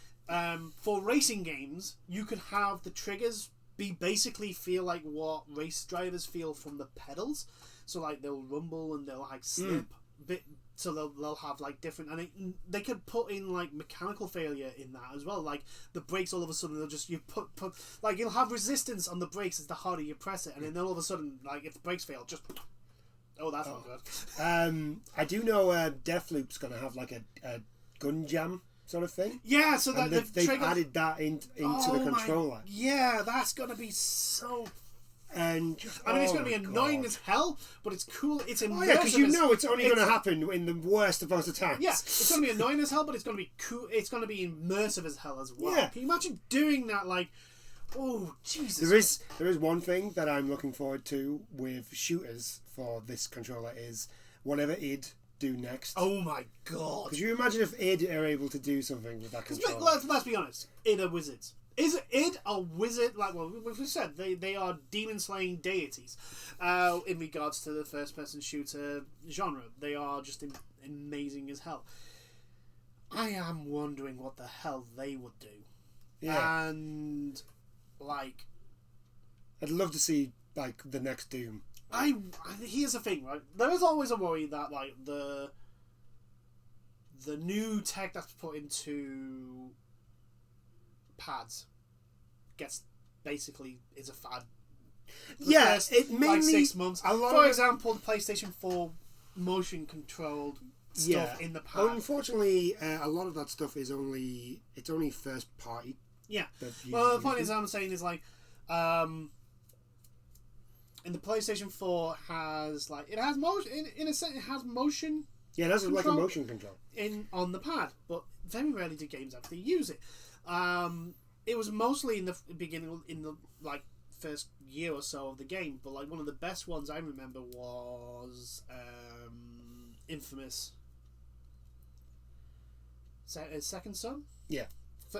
for racing games, you could have the triggers basically feel like what race drivers feel from the pedals. So like they'll rumble and they'll like slip bit. So they'll have like different, and they could put in like mechanical failure in that as well. Like the brakes, all of a sudden they'll just put like you'll have resistance on the brakes as the harder you press it, and then all of a sudden like if the brakes fail, just that's not good. I do know Deathloop's gonna have like a gun jam sort of thing. Yeah, so that they've added that into the controller. Yeah, that's gonna be so. And I mean, it's going to be annoying as hell, but it's cool. It's immersive. Oh yeah, because it's only going to happen in the worst of those attacks. Yeah, it's going to be annoying as hell, but it's going to be cool. It's going to be immersive as hell as well. Yeah. Can you imagine doing that? Like, oh Jesus! There is one thing that I'm looking forward to with shooters for this controller is whatever id do next. Oh my god! Could you imagine if id are able to do something with that controller? Let's be honest. id are wizards. Is id a wizard? Like, well, we've said they are demon slaying deities. In regards to the first person shooter genre, they are just amazing as hell. I am wondering what the hell they would do. Yeah. And like, I'd love to see like the next Doom. Here's the thing, right? There is always a worry that like the new tech that's put into pads gets basically is a fad. It mainly like 6 months. For example, the PlayStation 4 motion controlled stuff in the pad. Unfortunately, a lot of that stuff is only first party. Yeah. Well, the point is, I'm saying is like, in the PlayStation 4 has like it has motion in a sense. It has motion. Yeah, that's like a motion control on the pad, but very rarely do games actually use it. It was mostly in the beginning, in the like first year or so of the game, but like one of the best ones I remember was Infamous Second Son. Yeah,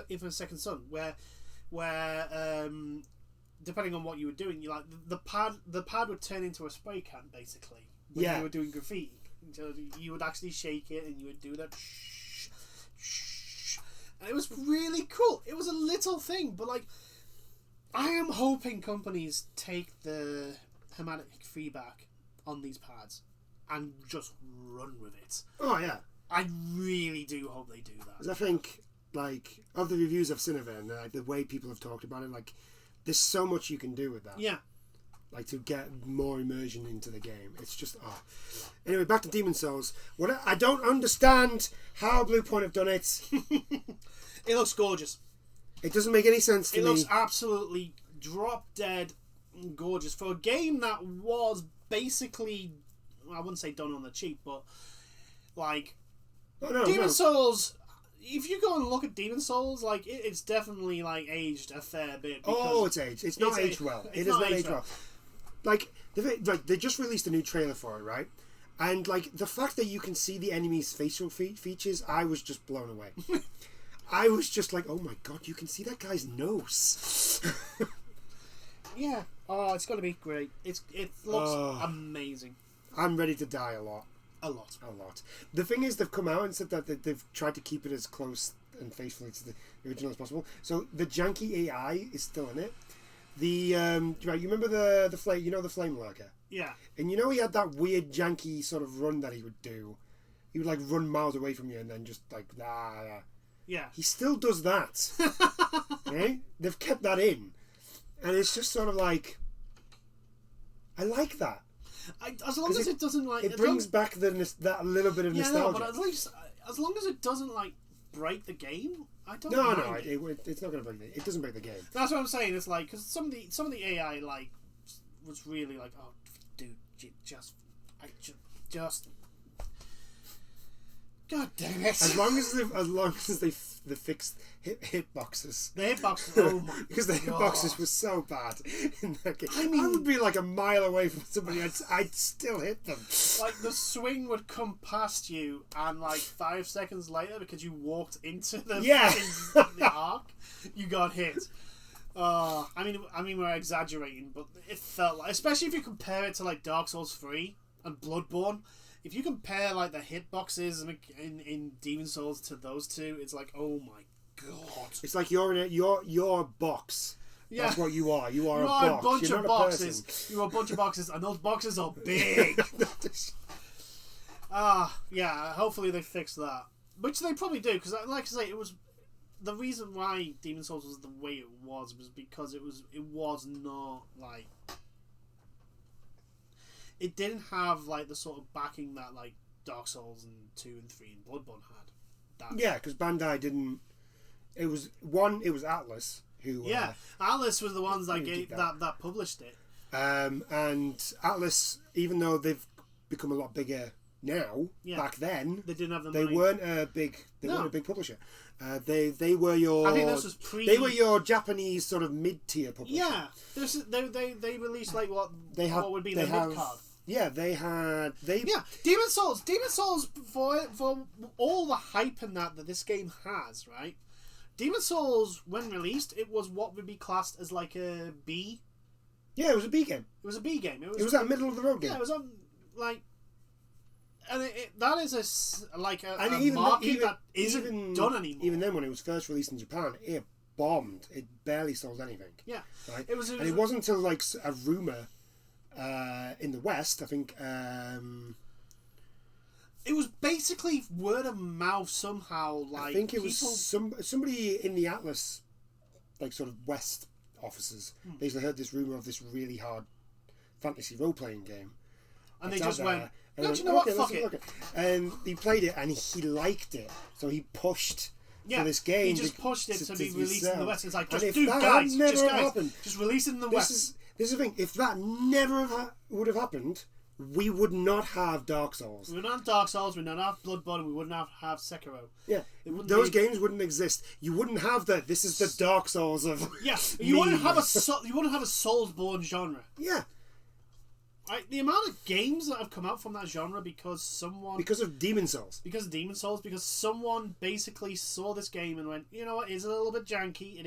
Infamous Second Son, where depending on what you were doing, you like the pad would turn into a spray can basically when you were doing graffiti. So you would actually shake it and you would do that. And it was really cool. It was a little thing, but like, I am hoping companies take the hermetic feedback on these pads and just run with it. Oh yeah, I really do hope they do that. 'Cause I think like of the reviews I've seen of it and like, the way people have talked about it, like there's so much you can do with that. Yeah. Like to get more immersion into the game. It's just Anyway, back to Demon's Souls. I don't understand how Bluepoint have done it. It looks gorgeous. It doesn't make any sense to me. It looks absolutely drop dead gorgeous for a game that was basically, I wouldn't say done on the cheap, but like Demon's Souls. If you go and look at Demon's Souls, like it's definitely like aged a fair bit. It's aged. It's not aged well. It is not aged well. Like they just released a new trailer for it, right? And like the fact that you can see the enemy's facial features, I was just blown away. I was just like, oh my god, you can see that guy's nose. Yeah. Oh, it's going to be great. It looks amazing. I'm ready to die a lot. A lot. The thing is, they've come out and said that they've tried to keep it as close and faithfully to the original as possible. So the janky AI is still in it. The right, you remember the flame? You know the flame lurker? Yeah. And you know he had that weird janky sort of run that he would do. He would like run miles away from you and then just like Yeah. He still does that. Right? They've kept that in, and it's just sort of like I like that. As long as it doesn't like it brings back that little bit of nostalgia. No, but at least as long as it doesn't like break the game, I don't. No, it's not going to break the. It doesn't break the game. That's what I'm saying. It's like because some of the AI like was really like, oh, dude, just. God damn it! As long as they fixed hitboxes. The hitboxes, oh my god! Because the hitboxes were so bad in that game. I mean, I would be like a mile away from somebody. I'd still hit them. Like the swing would come past you, and like 5 seconds later, because you walked into the arc, you got hit. I mean, we're exaggerating, but it felt like, especially if you compare it to like Dark Souls 3 and Bloodborne. If you compare like the hitboxes in Demon's Souls to those two, it's like, oh my God. It's like you're in you're a box. Yeah. That's what you are. You are You a are box. a bunch You're of not boxes. a person. You're a bunch of boxes, and those boxes are big. Yeah. Hopefully they fix that, which they probably do, because, like I say, it was the reason why Demon's Souls was the way it was because it was not like it didn't have like the sort of backing that like Dark Souls and 2 and 3 and Bloodborne had. Yeah, because Bandai didn't. It was Atlas who. Yeah, Atlas was the ones that that published it. And Atlas, even though they've become a lot bigger now, back then they didn't have the they money. weren't a big publisher. They were your. I think this was They were your Japanese sort of mid-tier publisher. Yeah, they released like what would be the mid card. Yeah, Demon's Souls for all the hype and that this game has, right? Demon's Souls, when released, it was what would be classed as like a B. Yeah, it was a B game. It was a B game. It was that middle of the road game. Yeah, it was on like, and that is a even market that isn't done anymore. Even then, when it was first released in Japan, it bombed. It barely sold anything. Yeah, right. It wasn't until like a rumor in the West. I think it was basically word of mouth somehow. Like, I think it was somebody in the Atlas, like sort of West offices. They usually heard this rumor of this really hard fantasy role playing game, and they just went. And don't you know what? Fuck it. Look. And he played it and he liked it, so he pushed for this game. He just pushed it to be released in the West. It's like, just release it in the West. This is the thing. If that never would have happened, we would not have Dark Souls. We wouldn't have Dark Souls. We would not have Bloodborne. And we wouldn't have Sekiro. Yeah, those games wouldn't exist. You wouldn't have that. This is the Dark Souls of. Yeah, you wouldn't have a Soulsborne genre. Yeah. Right, the amount of games that have come out from that genre because of Demon's Souls. Because someone basically saw this game and went, you know what, it's a little bit janky,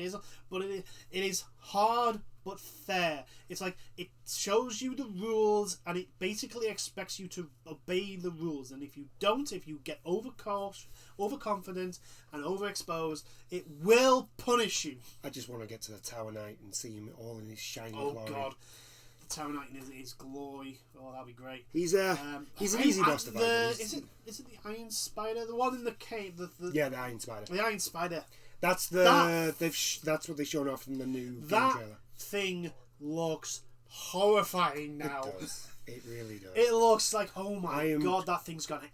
but it is hard but fair. It's like, it shows you the rules and it basically expects you to obey the rules, and if you don't, if you get overconfident and overexposed, it will punish you. I just want to get to the Tower Knight and see him all in his shiny glory. Oh God. Tower Knight in his glory. Oh, that'd be great. He's an easy boss to fight. Is it the Iron Spider? The one in the cave? The Iron Spider. The Iron Spider. That's that's what they've shown off in the new that trailer. Thing looks horrifying now. It does. It really does. It looks like, oh my god, that thing's gonna.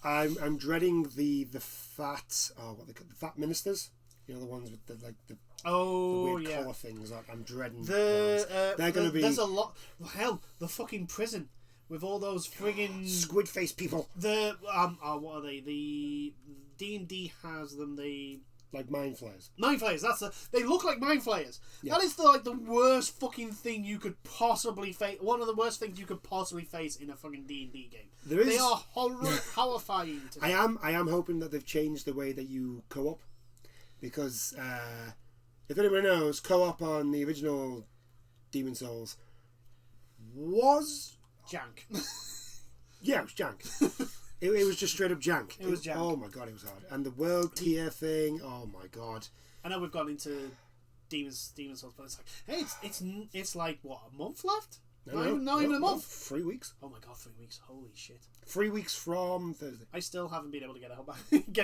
I'm dreading the fat. Oh, what they call the fat ministers. You know, the ones with the weird collar things. I'm dreading. They're going to be. There's a lot. Hell, the fucking prison with all those friggin' squid face people. What are they? The D&D has them. Like mind flayers. Mind flayers. They look like mind flayers. Yeah. That is the worst fucking thing you could possibly face. One of the worst things you could possibly face in a fucking D&D game. They are horrifying. I am hoping that they've changed the way that you co-op. Because if anyone knows, co-op on the original Demon's Souls was jank. Yeah, it was jank. it was just straight up jank. It was jank. Oh my god, it was hard. And the world tier thing. Oh my god. I know we've gone into Demon's Souls, but it's like, hey, it's like what, a month left? Not even a month. 3 weeks. Oh my god, 3 weeks! Holy shit! 3 weeks from Thursday. I still haven't been able to get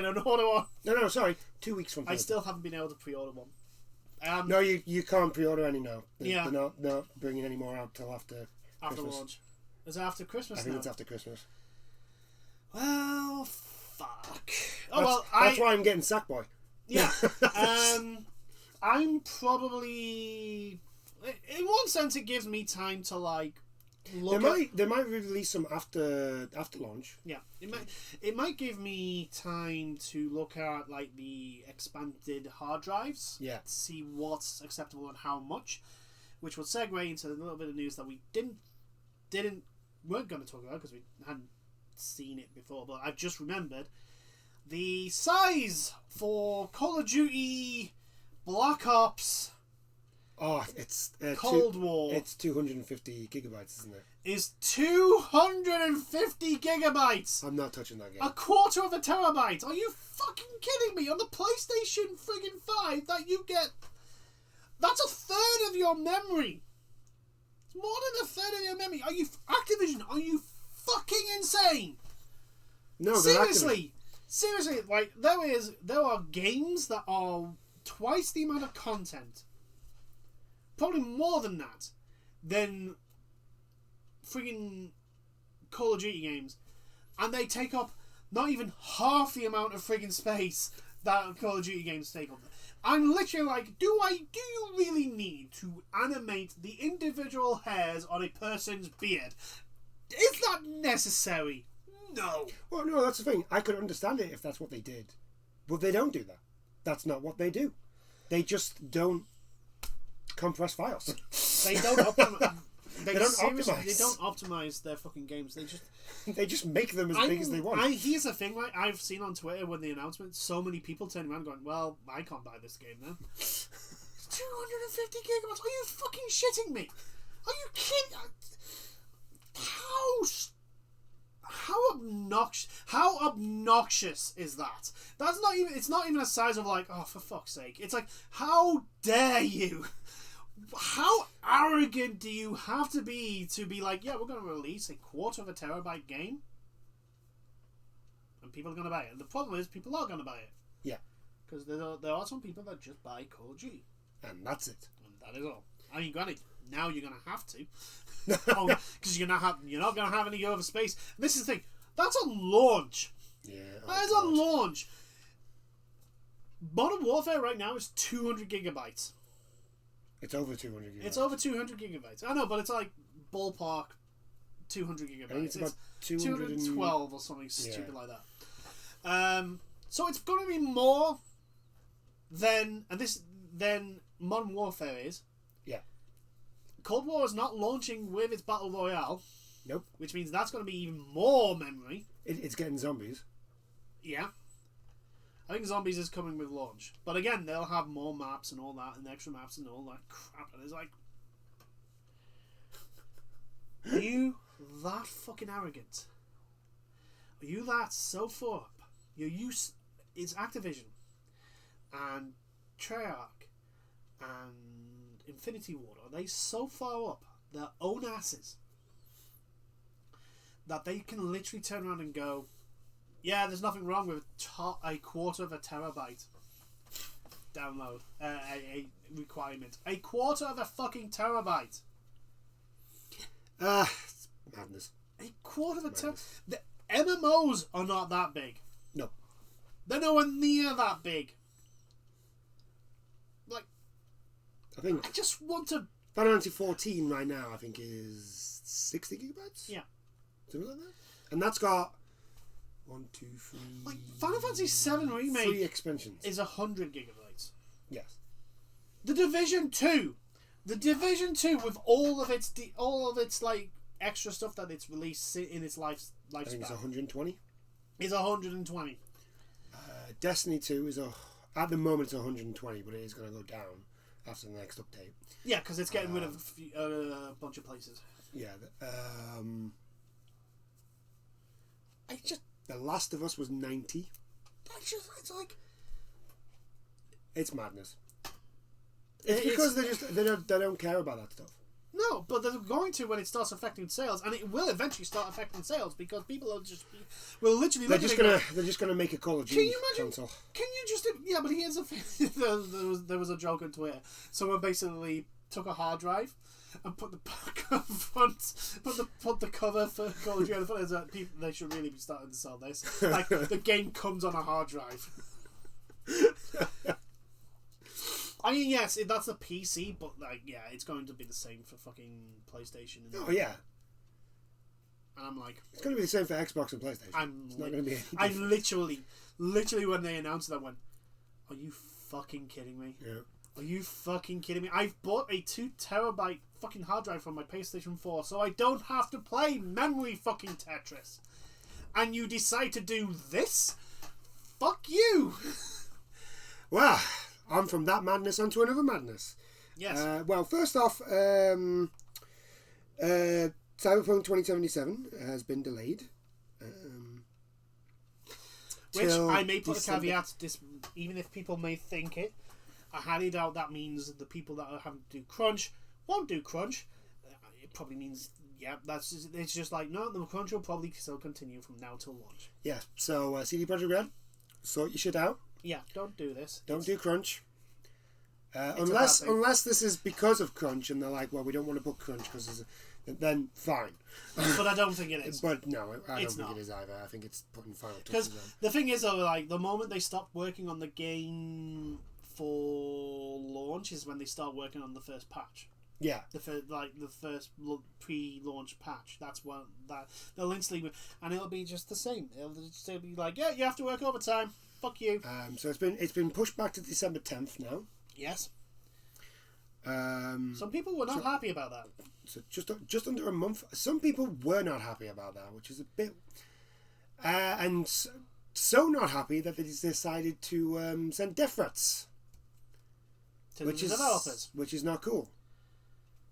an order one. No, sorry, 2 weeks from Thursday. I still haven't been able to pre-order one. No, you can't pre-order any now. They're not bringing any more out till after Christmas. Launch. Is it after Christmas? I think it's after Christmas. Well, fuck. That's why I'm getting Sackboy. Yeah. I'm probably. In one sense, it gives me time to like. They might release some after launch. Yeah, it might give me time to look at like the expanded hard drives. Yeah. See what's acceptable and how much, which will segue into a little bit of news that we weren't going to talk about because we hadn't seen it before. But I've just remembered the size for Call of Duty Black Ops Oh, it's Cold War. It's 250 gigabytes, isn't it? Is 250 gigabytes. I'm not touching that game. A quarter of a terabyte. Are you fucking kidding me? On the PlayStation friggin' 5 that you get... That's a third of your memory. It's more than a third of your memory. Are you... Activision, are you fucking insane? No, seriously. Seriously, like, there are games that are twice the amount of content. Probably more than that. Than friggin' Call of Duty games. And they take up not even half the amount of friggin' space that Call of Duty games take up. I'm literally like, do you really need to animate the individual hairs on a person's beard? Is that necessary? No. Well, no, that's the thing. I could understand it if that's what they did. But they don't do that. That's not what they do. They just don't compress files. They don't optimize. They don't optimize. They don't optimize their fucking games. They just make them as big as they want. Here's the thing, right? I've seen on Twitter when the announcement, so many people turning around going, "Well, I can't buy this game then." 250 gigabytes? Are you fucking shitting me? Are you kidding? How obnoxious is that? That's not even. It's not even a size of like, oh, for fuck's sake. It's like, how dare you? How arrogant do you have to be like, yeah, we're going to release a quarter of a terabyte game, and people are going to buy it. And the problem is, people are going to buy it. Yeah, because there are some people that just buy Call of Duty, and that's it. And that is all. I mean, granted, now you're going to have to, because you're not going to have any other space. And this is the thing. That's a launch. Yeah, that is a launch. Modern Warfare right now is 200 gigabytes. It's over 200 gigabytes. It's over 200 gigabytes. I know, but it's like ballpark 200 gigabytes. I think it's about 212 or something stupid like that. So it's going to be more than Modern Warfare is. Yeah. Cold War is not launching with its Battle Royale. Nope. Which means that's going to be even more memory. It's getting zombies. Yeah. I think Zombies is coming with launch. But again, they'll have more maps and all that, and extra maps and all that crap. And it's like, are you that fucking arrogant? Are you that so far up? It's Activision and Treyarch and Infinity Ward. Are they so far up their own asses that they can literally turn around and go, yeah, there's nothing wrong with a quarter of a terabyte download a requirement. A quarter of a fucking terabyte. It's madness. A quarter of a terabyte. The MMOs are not that big. No. They're nowhere near that big. Like, I just want to... Final Fantasy 14 right now, I think, is 60 gigabytes? Yeah. Something like that. And that's got 1, 2, 3... Like, Final Fantasy 7 Remake 3 expansions. Is 100 gigabytes. Yes. The Division 2 with all of its like extra stuff that it's released in its lifespan. I think it's 120. Is 120. Destiny 2 is at the moment it's 120, but it is going to go down after the next update. Yeah, because it's getting rid of a bunch of places. Yeah. The Last of Us was 90. It's like, it's madness. It's because they don't care about that stuff. No, but they're going to when it starts affecting sales, and it will eventually start affecting sales because people are literally. They're just gonna make a Call of Duty console. Can you just? Yeah, but here's the thing. there was a joke on Twitter. Someone basically took a hard drive and put the cover for Call of Duty on the front. They should really be starting to sell this. Like, the game comes on a hard drive. I mean, yes, that's a PC, but like, yeah, it's going to be the same for fucking PlayStation. Oh yeah. And I'm like, it's going to be the same for Xbox and PlayStation. It's not going to be. I literally when they announced it, I went, "Are you fucking kidding me? Yeah. Are you fucking kidding me? I've bought a 2 terabyte fucking hard drive from my PlayStation 4, so I don't have to play memory fucking Tetris. And you decide to do this? Fuck you." Well, I'm from that madness onto another madness. Yes. Well, first off, Cyberpunk 2077 has been delayed. Which I may put December. a caveat, even if people may think it, I highly doubt that means the people that are having to do crunch won't do crunch. It probably means, it's just like, no, the crunch will probably still continue from now till launch. Yeah, so CD Projekt Red, sort your shit out. Yeah, don't do this. Don't do crunch. Unless this is because of crunch and they're like, well, we don't want to put crunch because then fine. But I don't think it is. But no, I don't think not. it is either. I think it's putting final Because touches on. the thing is, though, like, the moment they stop working on the game for launch is when they start working on the first patch. Yeah. The first pre-launch patch. That's when they'll instantly, and it'll be just the same. It'll just be like, yeah, you have to work overtime. Fuck you. So it's been pushed back to December 10th now. Yes. Some people were not happy about that. So just under a month. Some people were not happy about that, which is a bit, and so not happy that they decided to send death threats To the developers. Which is not cool.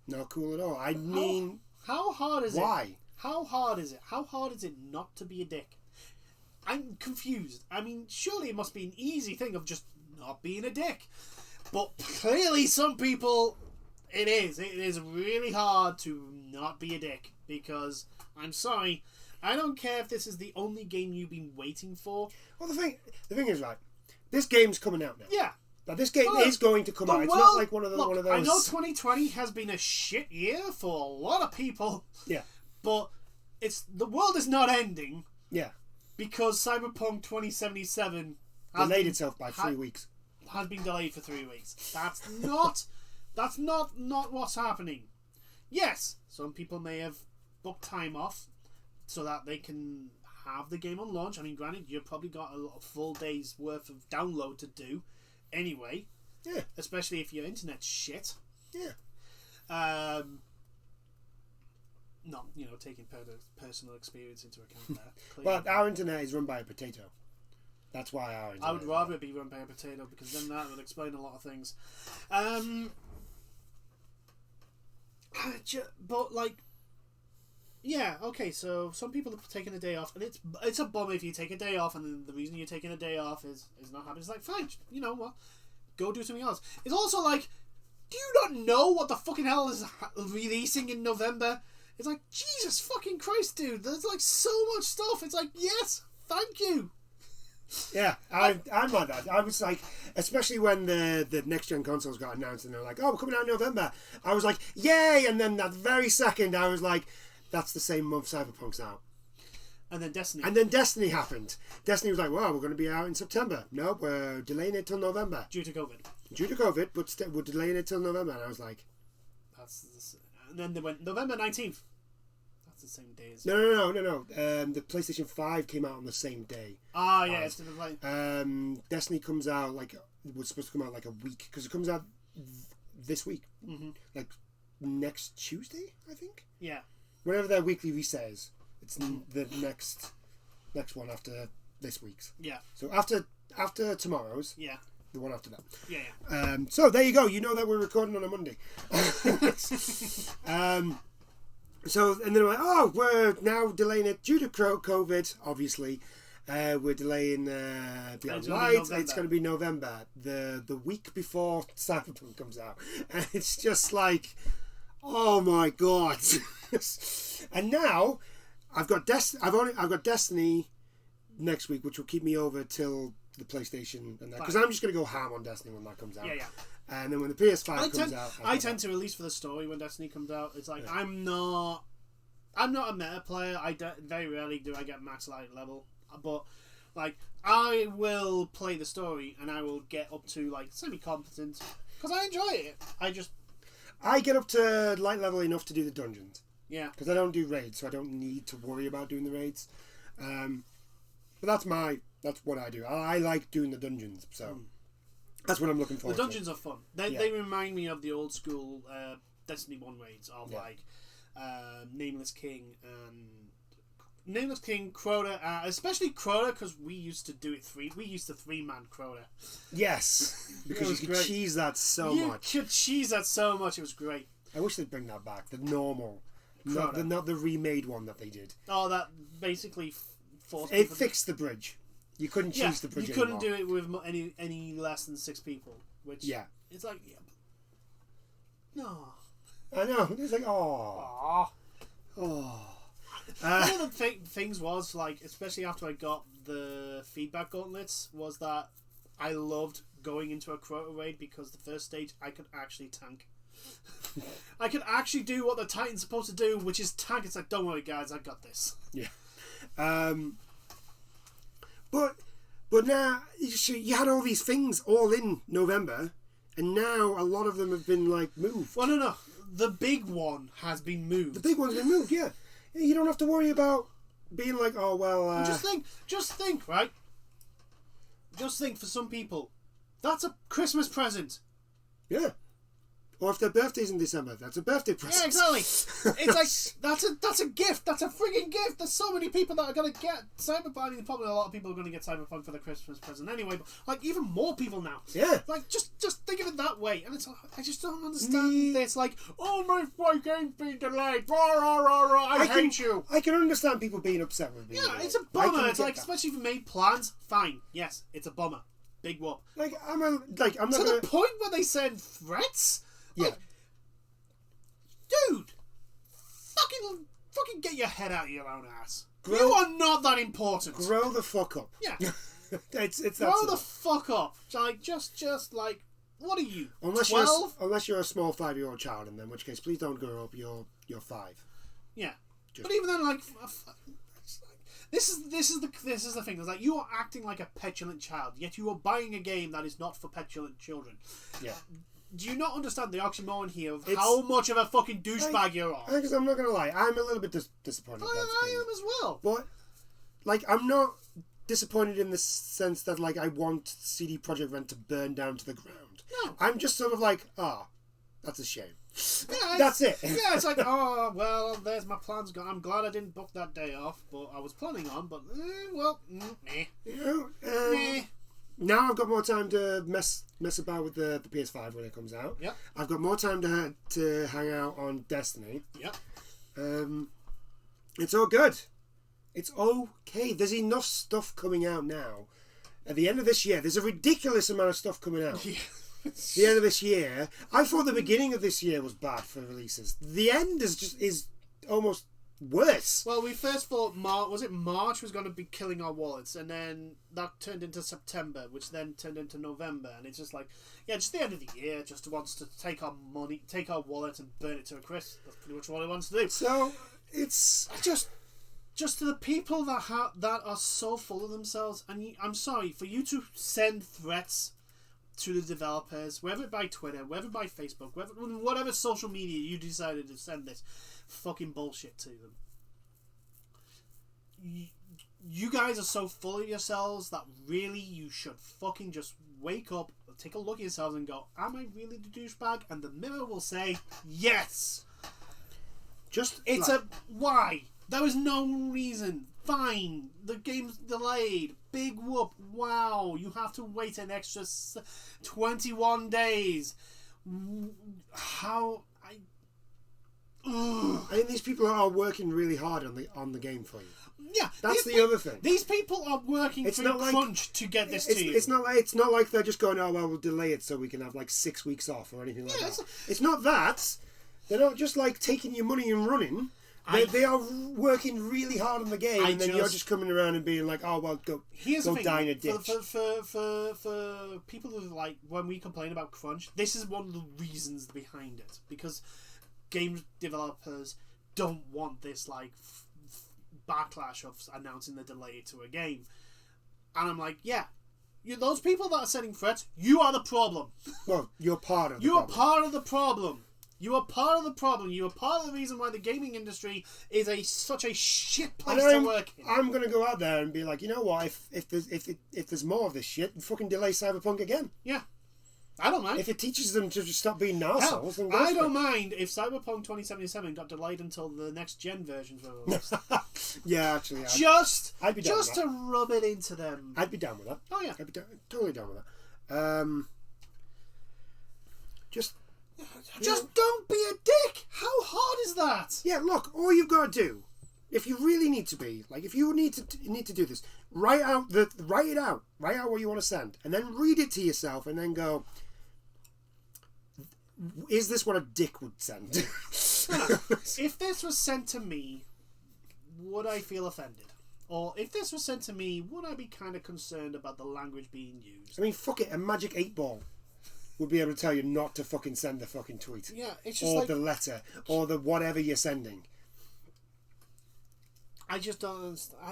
Not cool at all. I mean, how hard is it? why? How hard is it? How hard is it not to be a dick? I'm confused. I mean, surely it must be an easy thing of just not being a dick. But clearly some people, it is. It is really hard to not be a dick. Because, I'm sorry, I don't care if this is the only game you've been waiting for. Well, the thing is, right, this game's coming out now. Yeah. Now, this game is going to come out. It's not like one of those... I know 2020 has been a shit year for a lot of people. Yeah. But the world is not ending. Yeah. Because Cyberpunk 2077 delayed itself by 3 weeks. Has been delayed for 3 weeks. That's not what's happening. Yes, some people may have booked time off so that they can have the game on launch. I mean, granted, you've probably got a full day's worth of download to do anyway. Yeah. Especially if your internet's shit. Yeah. Not, taking personal experience into account there. Well, our internet is run by a potato. That's why our internet. I would rather it be run by a potato because then that would explain a lot of things. But like, yeah, okay. So some people have taken a day off, and it's a bum if you take a day off, and then the reason you're taking a day off is not happy. It's like, fine, you know what? Go do something else. It's also like, do you not know what the fucking hell is releasing in November? It's like, Jesus fucking Christ, dude. There's like so much stuff. It's like, yes, thank you. Yeah, I'm like that. I was like, especially when the next gen consoles got announced and they're like, oh, we're coming out in November. I was like, yay! And then that very second, I was like, that's the same month Cyberpunk's out. And then Destiny. And then Destiny happened. Destiny was like, well, we're going to be out in September. No, we're delaying it till November. Due to COVID, but we're delaying it till November. And I was like, and then they went November 19th. That's the same day as... No. The PlayStation 5 came out on the same day. Ah, yeah. It's like... Destiny comes out, it was supposed to come out like a week. Because it comes out this week. Mm-hmm. Like, next Tuesday, I think? Yeah. Whenever their weekly reset is. It's the next one after this week's. Yeah. So after tomorrow's. Yeah. The one after that. Yeah. So there you go. You know that we're recording on a Monday. So and then we're like, oh, we're now delaying it due to COVID. Obviously, we're delaying Beyond Light. It's going to be November, the week before Cyberpunk comes out, and it's just like, oh my god. And now I've got Destiny next week, which will keep me over till the PlayStation and that, because I'm just going to go ham on Destiny when that comes out. Yeah. And then when the PS5 comes out, I tend to, at least for the story, when Destiny comes out, it's like, yeah. I'm not a meta player. Very rarely do I get max light level, but like I will play the story and I will get up to like semi-competent because I enjoy it. I get up to light level enough to do the dungeons. Yeah, because I don't do raids, so I don't need to worry about doing the raids. But that's what I do. I like doing the dungeons, so that's what I'm looking for. The dungeons are fun. They remind me of the old school Destiny 1 raids of like Nameless King and Nameless King, Crota, especially Crota, because we used to do it we used to 3-man Crota. Yes, because you could cheese that so much. You could cheese that so much. It was great. I wish they'd bring that back. The normal, not the remade one that they did. Oh, that basically forced. It fixed the bridge. You couldn't cheese the bridge. You couldn't do it with any less than 6 people. Which it's like, no. I know. It's like, oh. One of the things was, like, especially after I got the feedback gauntlets, was that I loved going into a Crota raid because the first stage I could actually tank. I could actually do what the Titan's supposed to do, which is tank. It's like, don't worry, guys, I got this. Yeah. But now you had all these things all in November, and now a lot of them have been like moved. Well, no. The big one has been moved. The big one's been moved. Yeah. You don't have to worry about being like, oh well. Just think, right? Just think, for some people, that's a Christmas present. Yeah. Or if their birthday's in December, that's a birthday present. Yeah, exactly. It's like that's a gift. That's a frigging gift. There's so many people that are gonna get Cyberpunk. I mean, probably a lot of people are gonna get Cyberpunk for the Christmas present anyway. But like even more people now. Yeah. Like just think of it that way. And it's I just don't understand this. Like, oh my game's been delayed. Rah rah rah rah. I hate you. I can understand people being upset with me. Yeah, it's a bummer. It's like that. Especially if you made plans. Fine. Yes, it's a bummer. Big whoop. Like I'm not to the point where they send threats. Yeah. Like, dude, fucking get your head out of your own ass. You are not that important. Grow the fuck up. Yeah. it's that grow the fuck up. Like just like, what are you? Unless 12? unless you're a small 5-year-old child, and in which case, please don't grow up. You're 5. Yeah. But even then, like, this is the thing. It's like you are acting like a petulant child, yet you are buying a game that is not for petulant children. Yeah. Do you not understand the oxymoron here of how much of a fucking douchebag you are? Because I'm not going to lie, I'm a little bit disappointed. I am as well. But, like, I'm not disappointed in the sense that, like, I want CD Projekt Red to burn down to the ground. No. I'm just sort of like, that's a shame. Yeah, that's it. Yeah, it's like, oh, well, there's my plans gone. I'm glad I didn't book that day off, but I was planning on, but, Now I've got more time to mess about with the PS5 when it comes out. Yep. I've got more time to hang out on Destiny. Yep. It's all good. It's okay. There's enough stuff coming out now. At the end of this year, there's a ridiculous amount of stuff coming out. Yeah. The end of this year. I thought the beginning of this year was bad for releases. The end is almost worse. Well, we first thought March was going to be killing our wallets, and then that turned into September, which then turned into November, and it's just like, just the end of the year just wants to take our money, take our wallet, and burn it to a crisp. That's pretty much what it wants to do. So it's just to the people that are so full of themselves, and I'm sorry for you to send threats to the developers, whether by Twitter, whether by Facebook, whatever social media you decided to send this fucking bullshit to them. You guys are so full of yourselves that really you should fucking just wake up, take a look at yourselves and go, am I really the douchebag? And the mirror will say, yes. Why? There was no reason. Fine. The game's delayed. Big whoop. Wow. You have to wait an extra 21 days. How... I think these people are working really hard on the game for you. Yeah, that's the other thing. These people are working through crunch to get this to you. It's not like they're just going, oh well, we'll delay it so we can have like 6 weeks off or anything like that. It's not that. They're not just like taking your money and running. They are working really hard on the game, and then you're just coming around and being like, oh well, go die in a ditch. For people who like when we complain about crunch, this is one of the reasons behind it, because game developers don't want this like backlash of announcing the delay to a game. And I'm like, those people that are sending threats, you are the problem. Well, you're part of the problem. You are part of the problem. You are part of the problem. You are part of the reason why the gaming industry is such a shit place to work in. I'm going to go out there and be like, you know what? If there's more of this shit, fucking delay Cyberpunk again. Yeah. I don't mind. If it teaches them to just stop being assholes, then I don't mind if Cyberpunk 2077 got delayed until the next gen versions were released. Yeah, actually, I'd be down just with that. To rub it into them. I'd be down with that. Oh yeah, I'd be totally down with that. Just don't be a dick. How hard is that? Yeah, look, all you've got to do, if you really need to be, like, if you need to do this, write out what you want to send, and then read it to yourself, and then go, is this what a dick would send? If this was sent to me, would I feel offended? Or if this was sent to me, would I be kind of concerned about the language being used? I mean, fuck it, a magic 8-ball would be able to tell you not to fucking send the fucking tweet. Yeah, it's just or like... the letter, or the whatever you're sending. I just don't understand.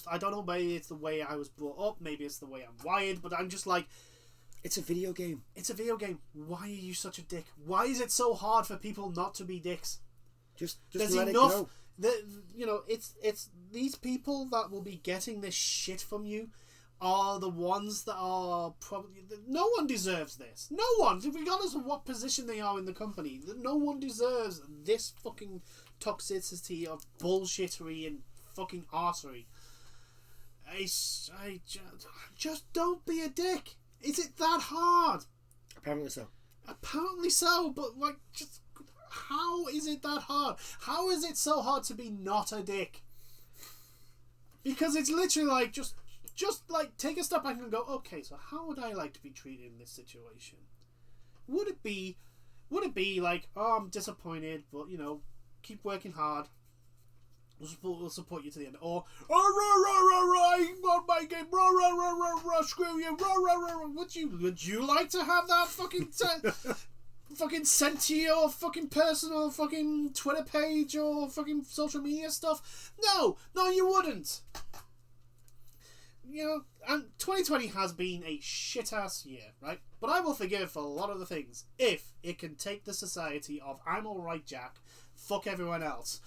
I don't know, maybe it's the way I was brought up, maybe it's the way I'm wired, but I'm just like... It's a video game. It's a video game. Why are you such a dick? Why is it so hard for people not to be dicks? Just There's let enough, it go. It's these people that will be getting this shit from you are the ones that are probably... No one deserves this. No one, regardless of what position they are in the company. No one deserves this fucking toxicity of bullshittery and fucking arsery. Just don't be a dick. Is it that hard? Apparently so. Apparently so, but like, just how is it that hard? How is it so hard to be not a dick? Because it's literally like just like take a step back and go, okay, so how would I like to be treated in this situation? Would it be like, oh, I'm disappointed, but keep working hard. We'll support you to the end. Or I want my game. Screw you. Would you like to have that fucking fucking sent to your fucking personal fucking Twitter page or fucking social media stuff? No, you wouldn't. And 2020 has been a shit ass year, right? But I will forgive a lot of the things if it can take the society of I'm alright, Jack, fuck everyone else,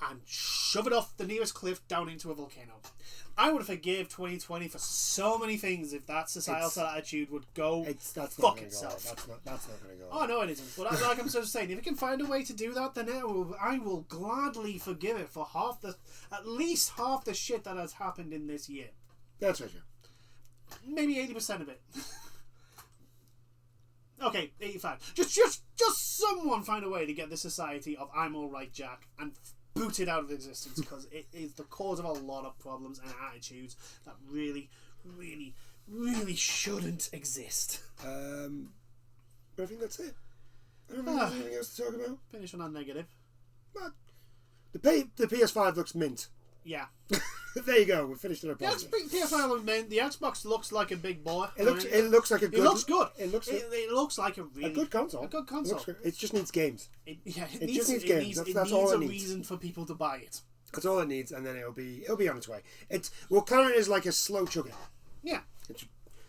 and shove it off the nearest cliff down into a volcano. I would forgive 2020 for so many things if that societal attitude would go fuck itself. That's not going to go. Oh, no, it isn't. But like I'm sort of saying, if it can find a way to do that, then I will gladly forgive it for at least half the shit that has happened in this year. That's right. Maybe 80% of it. Okay, 85. Just someone find a way to get the society of I'm alright, Jack, and boot it out of existence, because it is the cause of a lot of problems and attitudes that really, really, really shouldn't exist. I think that's it. I don't think there's anything else to talk about. Finish on a negative. But the PS5 looks mint. Yeah. There you go. We're finished on a positive. The PS5 looks mint. The Xbox looks like a big boy. It looks like a good. It looks good. It looks like a good console. A good console. It just needs games. It just needs games. That's all it needs. Reason for people to buy it. That's all it needs, and then it'll be on its way. We'll count it as like a slow chugger. Yeah.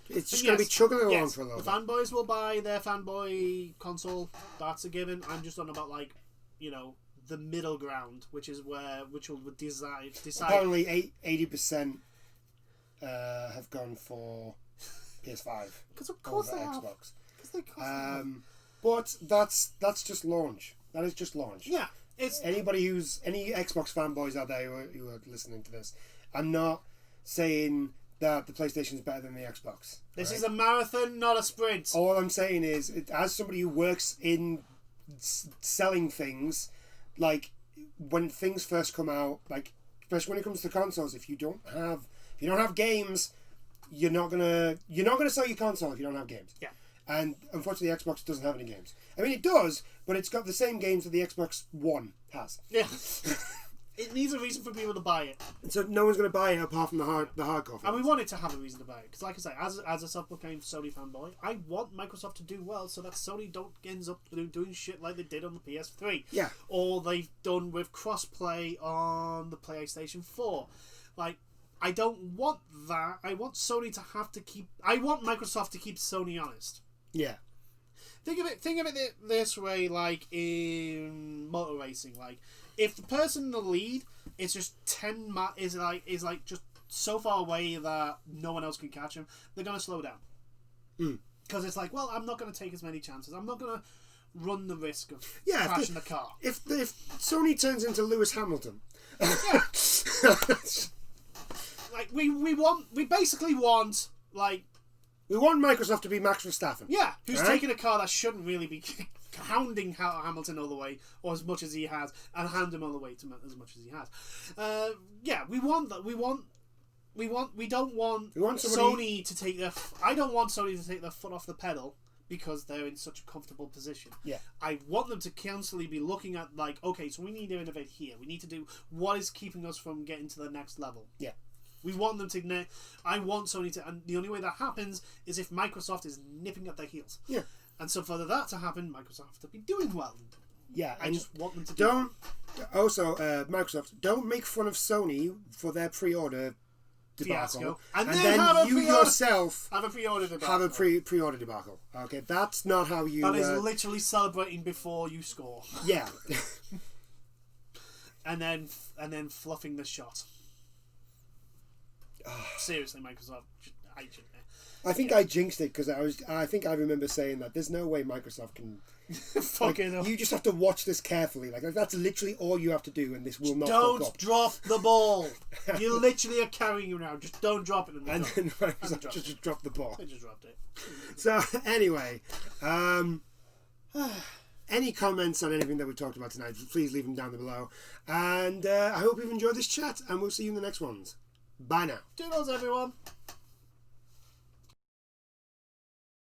It's just going to be chugging along for a little bit. The fanboys will buy their fanboy console. That's a given. I'm just on about the middle ground, which will decide. Apparently, 80% have gone for PS5 because of course they have. Xbox. Because they cost but that's just launch. That is just launch. Yeah, it's any Xbox fanboys out there who are listening to this. I'm not saying that the PlayStation is better than the Xbox. This is a marathon, not a sprint. All I'm saying is, as somebody who works in selling things, like when things first come out, like especially when it comes to consoles, if you don't have games, you're not gonna sell your console if you don't have games. Yeah. And unfortunately, the Xbox doesn't have any games. I mean, it does, but it's got the same games that the Xbox One has. Yeah. It needs a reason for people to buy it. And so no one's going to buy it apart from the hardcore. And we want it to have a reason to buy it. Because like I say, as a self-proclaimed Sony fanboy, I want Microsoft to do well so that Sony don't ends up doing shit like they did on the PS3. Yeah. Or they've done with cross-play on the PlayStation 4. Like, I don't want that. I want Sony to have to keep... I want Microsoft to keep Sony honest. Yeah. Think of it this way, like in motor racing. Like, if the person in the lead is just is just so far away that no one else can catch him, they're gonna slow down. Because it's like, well, I'm not going to take as many chances. I'm not going to run the risk of Yeah, crashing the car. If Sony turns into Lewis Hamilton, Yeah. Like we basically want like we want Microsoft to be Max Verstappen. yeah, who's Right? taking a car that shouldn't really be hounding Hamilton all the way or as much as he has, and hand him all the way to as much as he has. Yeah, we want that. We don't want Sony to take their. I don't want Sony to take their foot off the pedal because they're in such a comfortable position. Yeah. I want them to constantly be looking at like, okay, so we need to innovate here. We need to do what is keeping us from getting to the next level. Yeah. We want them to. I want Sony to, and the only way that happens is if Microsoft is nipping at their heels. Yeah. And so for that to happen, Microsoft have to be doing well. Yeah, I just want them to don't. Also, Microsoft, don't make fun of Sony for their pre-order debacle, and then you yourself have a pre-order debacle. have a pre-order debacle. Okay, that's not how you. That is literally celebrating before you score. Yeah. and then fluffing the shot. Seriously, Microsoft, I think I jinxed it because I think I remember saying that there's no way Microsoft can. You just have to watch this carefully. Like that's literally all you have to do, and this will not. Don't drop the ball. You literally are carrying it around. Just don't drop it. And then Microsoft just dropped the ball. They just dropped it. So anyway, any comments on anything that we talked about tonight? Please leave them down below. And I hope you've enjoyed this chat, and we'll see you in the next ones. Bye now. Doodles, everyone.